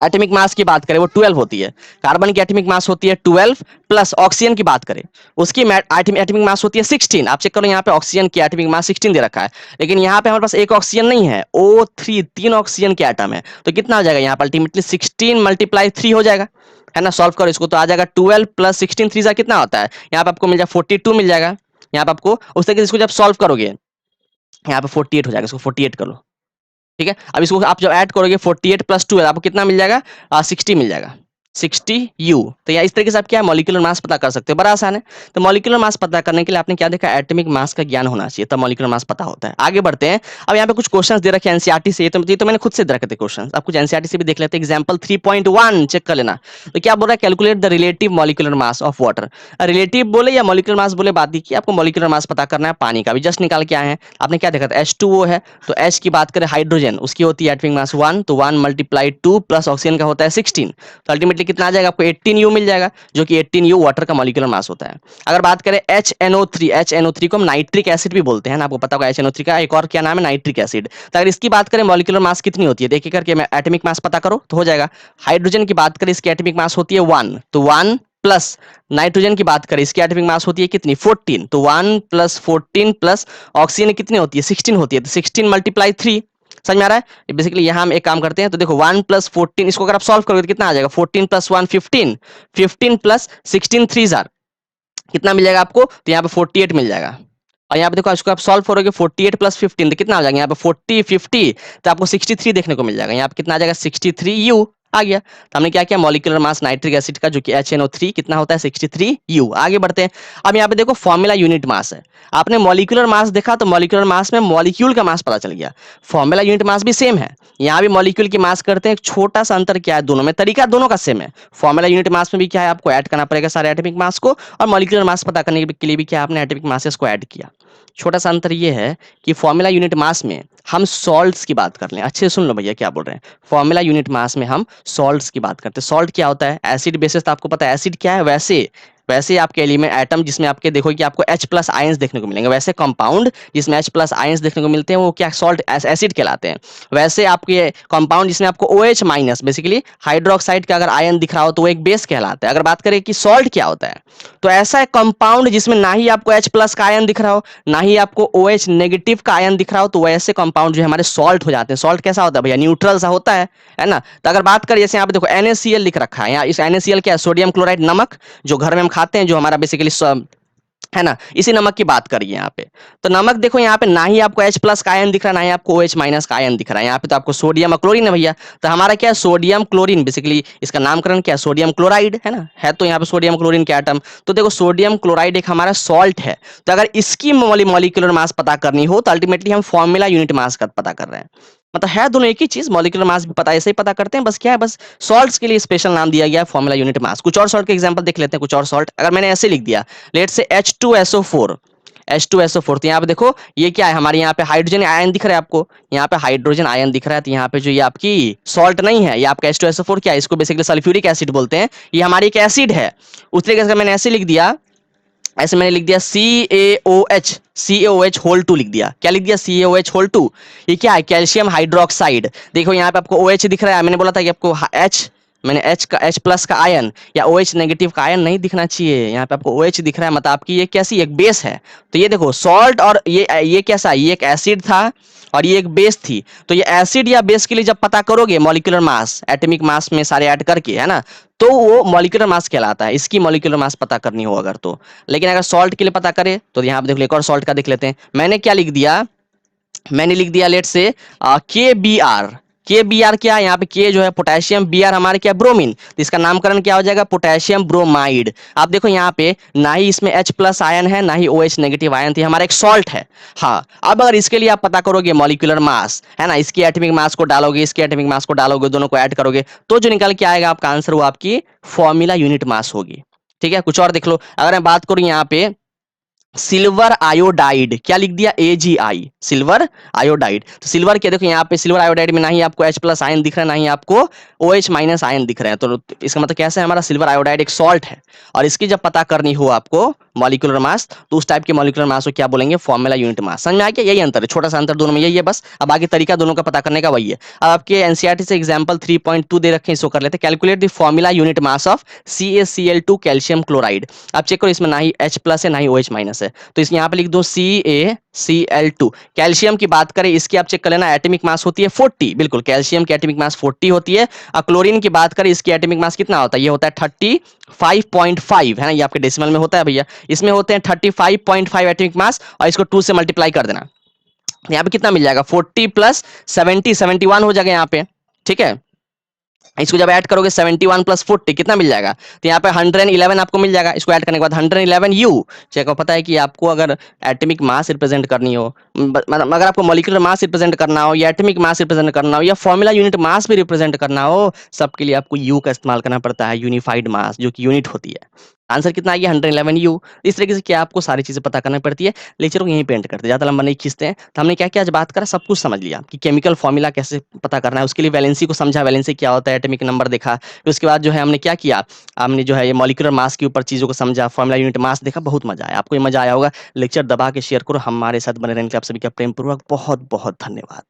एटॉमिक मास की बात करें वो 12 होती है। कार्बन की एटॉमिक मास होती है 12, प्लस ऑक्सीजन की बात करें उसकी एटॉमिक मास होती है 16। आप चेक करो यहाँ पे ऑक्सीजन की एटॉमिक मास 16 दे रखा है, लेकिन यहाँ पे हमारे पास एक ऑक्सीजन नहीं है, O3, 3 ऑक्सीजन के एटम है। तो कितना हो जाएगा यहाँ पर अल्टीमेटली 16 × 3 हो जाएगा, है ना। सॉल्व करो इसको तो आ जाएगा 12 + 16 3 कितना होता है, यहाँ पे आपको मिल जाएगा 42 मिल जाएगा। यहाँ पे आपको उस तरीके से इसको जब सॉल्व करोगे यहाँ पे 48 हो जाएगा, इसको 48 कर लो, ठीक है। अब इसको आप जब ऐड करोगे 48 + 2 आपको कितना मिल जाएगा 60 मिल जाएगा, 60U। तो या इस तरीके से आप क्या मॉलिक्यूलर मास पता कर सकते हो, बड़ा आसान है। तो मॉलिक्यूलर मास पता करने के लिए आपने क्या देखा, एटॉमिक मास का ज्ञान होना चाहिए, तब मॉलिक्यूलर मास पता होता है। आगे बढ़ते हैं। अब यहाँ पे कुछ क्वेश्चंस दे रखे हैं एनसीईआरटी से, तो मैंने खुद से दे रखे थे क्वेश्चंस, आप कुछ एनसीईआरटी से भी देख लेते हैं। एग्जांपल 3.1 चेक कर लेना। तो क्या बोल रहा है, calculate the relative molecular mass of water. Relative बोले या मॉलिक्यूलर मास बोले बात की, आपको मॉलिक्यूलर मास पता करना है। पानी का भी जस्ट निकाल के आए हैं, आपने क्या देखा था H2O है, तो H की बात करें हाइड्रोजन, उसकी होती है एटॉमिक मास 1, तो 1 × 2 प्लस ऑक्सीजन का होता है 16। तो अल्टीमेटली कितना आ जाएगा आपको 18U मिल जाएगा, जो कि 18U वाटर का मॉलिक्यूलर मास होता है। अगर बात करें HNO3 को हम नाइट्रिक एसिड भी बोलते हैं ना, आपको पता होगा HNO3 का एक और क्या नाम है नाइट्रिक एसिड। तो अगर इसकी बात करें मॉलिक्यूलर मास कितनी होती है, देखिए करके मैं एटॉमिक मास पता करो तो हो जाएगा। हाइड्रोजन की बात करें इसकी एटॉमिक मास होती है 1, तो 1 प्लस नाइट्रोजन की बात करें इसकी एटॉमिक मास होती है कितनी 14, तो 1 + 14 प्लस ऑक्सीजन कितनी होती है 16 होती है, तो 16 × 3। समझ में आ रहा है। बेसिकली यहाँ हम एक काम करते हैं, तो देखो 1 + 14 इसको अगर आप सॉल्व करोगे तो कितना आ जाएगा 14 + 1 15, 15 + 16 3 कितना मिल जाएगा आपको, तो यहाँ पे 48 मिल जाएगा। और यहाँ पे देखो इसको आप सॉल्व करोगे 48 + 15 तो कितना हो जाएगा यहाँ पे 40 50, तो आपको 63 देखने को मिल जाएगा। यहाँ पे कितना आ जाएगा 63U। आ गया। तो हमने क्या किया, मॉलिक्यूलर मास नाइट्रिक एसिड का जो कि HNO3 कितना होता है 63U। आगे बढ़ते हैं। अब यहाँ पे देखो फॉर्मूला यूनिट मास है। आपने मॉलिक्यूलर मास देखा तो मॉलिक्यूलर मास में मॉलिक्यूल का मास पता चल गया। फॉर्मूला यूनिट मास भी सेम है। यहाँ भी मॉलिक्यूल की मास करते हैं, एक छोटा सा अंतर क्या है दोनों में, तरीका दोनों का सेम है। फॉर्मूला यूनिट मास में भी क्या है, आपको ऐड करना पड़ेगा सारे एटॉमिक मास को, और मॉलिक्यूलर मास पता करने के लिए भी क्या आपने एटॉमिक मासेस को ऐड किया। छोटा सा अंतर ये है कि फॉर्मूला यूनिट मास में हम सॉल्ट्स की बात कर लें। अच्छे से सुन लो भैया क्या बोल रहे हैं। फॉर्मूला यूनिट मास में हम सॉल्ट्स की बात करते हैं। सॉल्ट क्या होता है, एसिड बेसिस, तो आपको पता है एसिड क्या है। वैसे वैसे आपके एलिमेंट एटम जिसमें आपके देखो कि आपको H प्लस आयंस देखने को मिलेंगे, वैसे कंपाउंड जिसमें H प्लस आयंस देखने को मिलते हैं वो क्या सॉल्ट एसिड कहलाते हैं। वैसे आपके कंपाउंड जिसमें आपको OH माइनस बेसिकली हाइड्रोक्साइड का अगर आयन दिख रहा हो तो वो एक बेस कहलाता है। अगर बात करें कि सॉल्ट क्या होता है, तो ऐसा है कंपाउंड जिसमें ना ही आपको H प्लस का आयन दिख रहा हो, ना ही आपको OH नेगेटिव का आयन दिख रहा हो, तो वैसे कंपाउंड जो है हमारे सॉल्ट हो जाते हैं। सॉल्ट कैसा होता है भैया, न्यूट्रल सा होता है ना। तो अगर बात करें जैसे यहाँ पे देखो NaCl लिख रखा है, यहाँ इस NaCl क्या है, सोडियम क्लोराइड नमक, जो घर में हम खाते हैं, जो हमारा बेसिकली है ना, इसी नमक की बात करिए यहाँ पे। तो नमक देखो यहाँ पे ना ही आपको H प्लस का आयन दिख रहा है, ना ही आपको OH माइनस का आयन दिख रहा है। यहाँ पे तो आपको सोडियम और क्लोरीन है भैया। तो हमारा क्या है, सोडियम क्लोरीन, बेसिकली इसका नामकरण क्या है, सोडियम क्लोराइड है ना, है तो यहाँ पे सोडियम क्लोरीन के एटम। तो देखो सोडियम क्लोराइड एक हमारा सॉल्ट है। तो अगर इसकी मॉलिक्यूलर मास पता करनी हो तो अल्टीमेटली हम फॉर्मूला यूनिट मास का पता कर रहे हैं। मतलब है दोनों एक ही चीज, मॉलिक्यूलर मास भी पता ऐसे ही पता करते हैं, बस क्या है, बस सॉल्ट्स के लिए स्पेशल नाम दिया गया है फॉर्मूला यूनिट मास। कुछ और सॉल्ट के एग्जांपल देख लेते हैं। कुछ और सॉल्ट अगर मैंने ऐसे लिख दिया, लेट्स से H2SO4, H2SO4, तो यहाँ पे देखो ये क्या है, हमारे यहाँ पे हाइड्रोजन आयन दिख रहा है आपको, यहाँ पे हाइड्रोजन आयन दिख रहा है। तो यहाँ पे जो ये आपकी सॉल्ट नहीं है, ये आपका H2SO4 क्या है, इसको बेसिकली सल्फ्यूरिक एसिड बोलते हैं। ये हमारी एक एसिड है। उस तरीके से मैंने ऐसे लिख दिया, ऐसे मैंने लिख दिया CaOH होल 2 लिख दिया। क्या लिख दिया, CaOH होल 2। ये क्या है, कैल्शियम हाइड्रोक्साइड। देखो यहाँ पे आपको OH दिख रहा है, मैंने बोला था कि आपको H, मैंने H प्लस का आयन या OH नेगेटिव का आयन नहीं दिखना चाहिए। यहाँ पे आपको OH दिख रहा है, मतलब आपकी ये कैसी एक बेस है। तो ये देखो सॉल्ट, और ये कैसा है, ये एक एसिड था और ये एक बेस थी। तो ये एसिड या बेस के लिए जब पता करोगे मॉलिक्यूलर मास, एटॉमिक मास में सारे ऐड करके, है ना, तो वो मॉलिक्यूलर मास कहलाता है। इसकी मॉलिक्यूलर मास पता करनी हो अगर तो। लेकिन अगर सॉल्ट के लिए पता करें तो यहाँ पे देखो एक और सॉल्ट का देख लेते हैं। मैंने क्या लिख दिया, मैंने लिख दिया लेट से KBr। KBr क्या है, यहाँ पे K जो है पोटेशियम, Br हमारे क्या, ब्रोमीन। तो इसका नामकरण क्या हो जाएगा, पोटेशियम ब्रोमाइड। आप देखो यहाँ पे ना ही इसमें H प्लस आयन है, ना ही OH नेगेटिव आयन थी, हमारा एक सॉल्ट है। हाँ, अब अगर इसके लिए आप पता करोगे मॉलिक्यूलर मास, है ना, इसकी एटॉमिक मास को डालोगे, इसके एटॉमिक मास को डालोगे, दोनों को ऐड करोगे, तो जो निकल के आएगा आपका आंसर वो आपकी फॉर्मूला यूनिट मास होगी। ठीक है, कुछ और देख लो। अगर मैं बात करूं यहाँ पे सिल्वर आयोडाइड, क्या लिख दिया, AgI, सिल्वर आयोडाइड। तो सिल्वर क्या, देखो यहाँ पे सिल्वर आयोडाइड में ना ही आपको H प्लस आयन दिख रहा है, ना ही आपको OH माइनस आयन दिख रहे हैं। तो इसका मतलब कैसा है, हमारा सिल्वर आयोडाइड एक सॉल्ट है, और इसकी जब पता करनी हो आपको मॉलिक्यूलर मास, तो उस टाइप के मॉलिक्यूलर मास को क्या बोलेंगे, फॉर्मूला यूनिट मास। समझ में आ गया, यही अंतर है, छोटा सा अंतर दोनों में यही है बस। अब आगे तरीका दोनों का पता करने का वही है। अब आपके एनसीईआरटी से एग्जांपल 3.2 दे रखे हैं, इसको कर लेते हैं। Calculate the formula unit mass of CaCl2 calcium chloride. आप चेक करो, इसमें ना ही H प्लस है, ना ही OH माइनस है। तो इसके यहाँ पे लिख दो CaCl2। कैल्शियम की बात करें, इसकी आप चेक कर लेना, एटॉमिक मास होती है 40, बिल्कुल कैल्शियम की एटॉमिक मास 40 होती है। और क्लोरीन की बात करें, इसकी एटॉमिक मास कितना होता है, ये होता है 35.5, है ना, ये आपके डेसिमल में होता है भैया। इसमें होते हैं 35.5 एटॉमिक मास, और इसको 2 से मल्टीप्लाई कर देना। यहाँ पे कितना मिल जाएगा, 40 प्लस 70, 71 हो जाएगा यहाँ पे। ठीक है, इसको जब ऐड करोगे 71 प्लस 40 कितना मिल जाएगा, तो यहाँ पे 111 आपको मिल जाएगा। इसको ऐड करने के बाद 111U। चेक, पता है कि आपको अगर एटॉमिक मास रिप्रेजेंट करनी हो, मतलब अगर आपको मॉलिक्यूलर मास रिप्रेजेंट करना हो, या एटॉमिक मास रिप्रेजेंट करना हो, या फॉर्मूला यूनिट मास भी रिप्रेजेंट करना हो, सबके लिए आपको U का इस्तेमाल करना पड़ता है, यूनिफाइड मास, जो कि यूनिट होती है। आंसर कितना आ गया, 111U। इस तरीके से क्या आपको सारी चीजें पता करनी पड़ती है। लेक्चर को यहीं पेंट करते, ज्यादा लंबा नहीं खींचते हैं। तो हमने क्या क्या आज बात करा, सब कुछ समझ लिया कि केमिकल फॉर्मूला कैसे पता करना है, उसके लिए वैलेंसी को समझा, वैलेंसी क्या होता है, एटॉमिक नंबर देखा। फिर उसके बाद जो है हमने क्या किया, हमने जो है ये मॉलिक्यूलर मास के ऊपर चीजों को समझा, फॉर्मूला यूनिट मास देखा, बहुत मजा आया। आपको ये मजा आया होगा। लेक्चर दबा के शेयर करो, हमारे साथ बने रहने के लिए आप सभी का प्रेम पूर्वक बहुत बहुत धन्यवाद।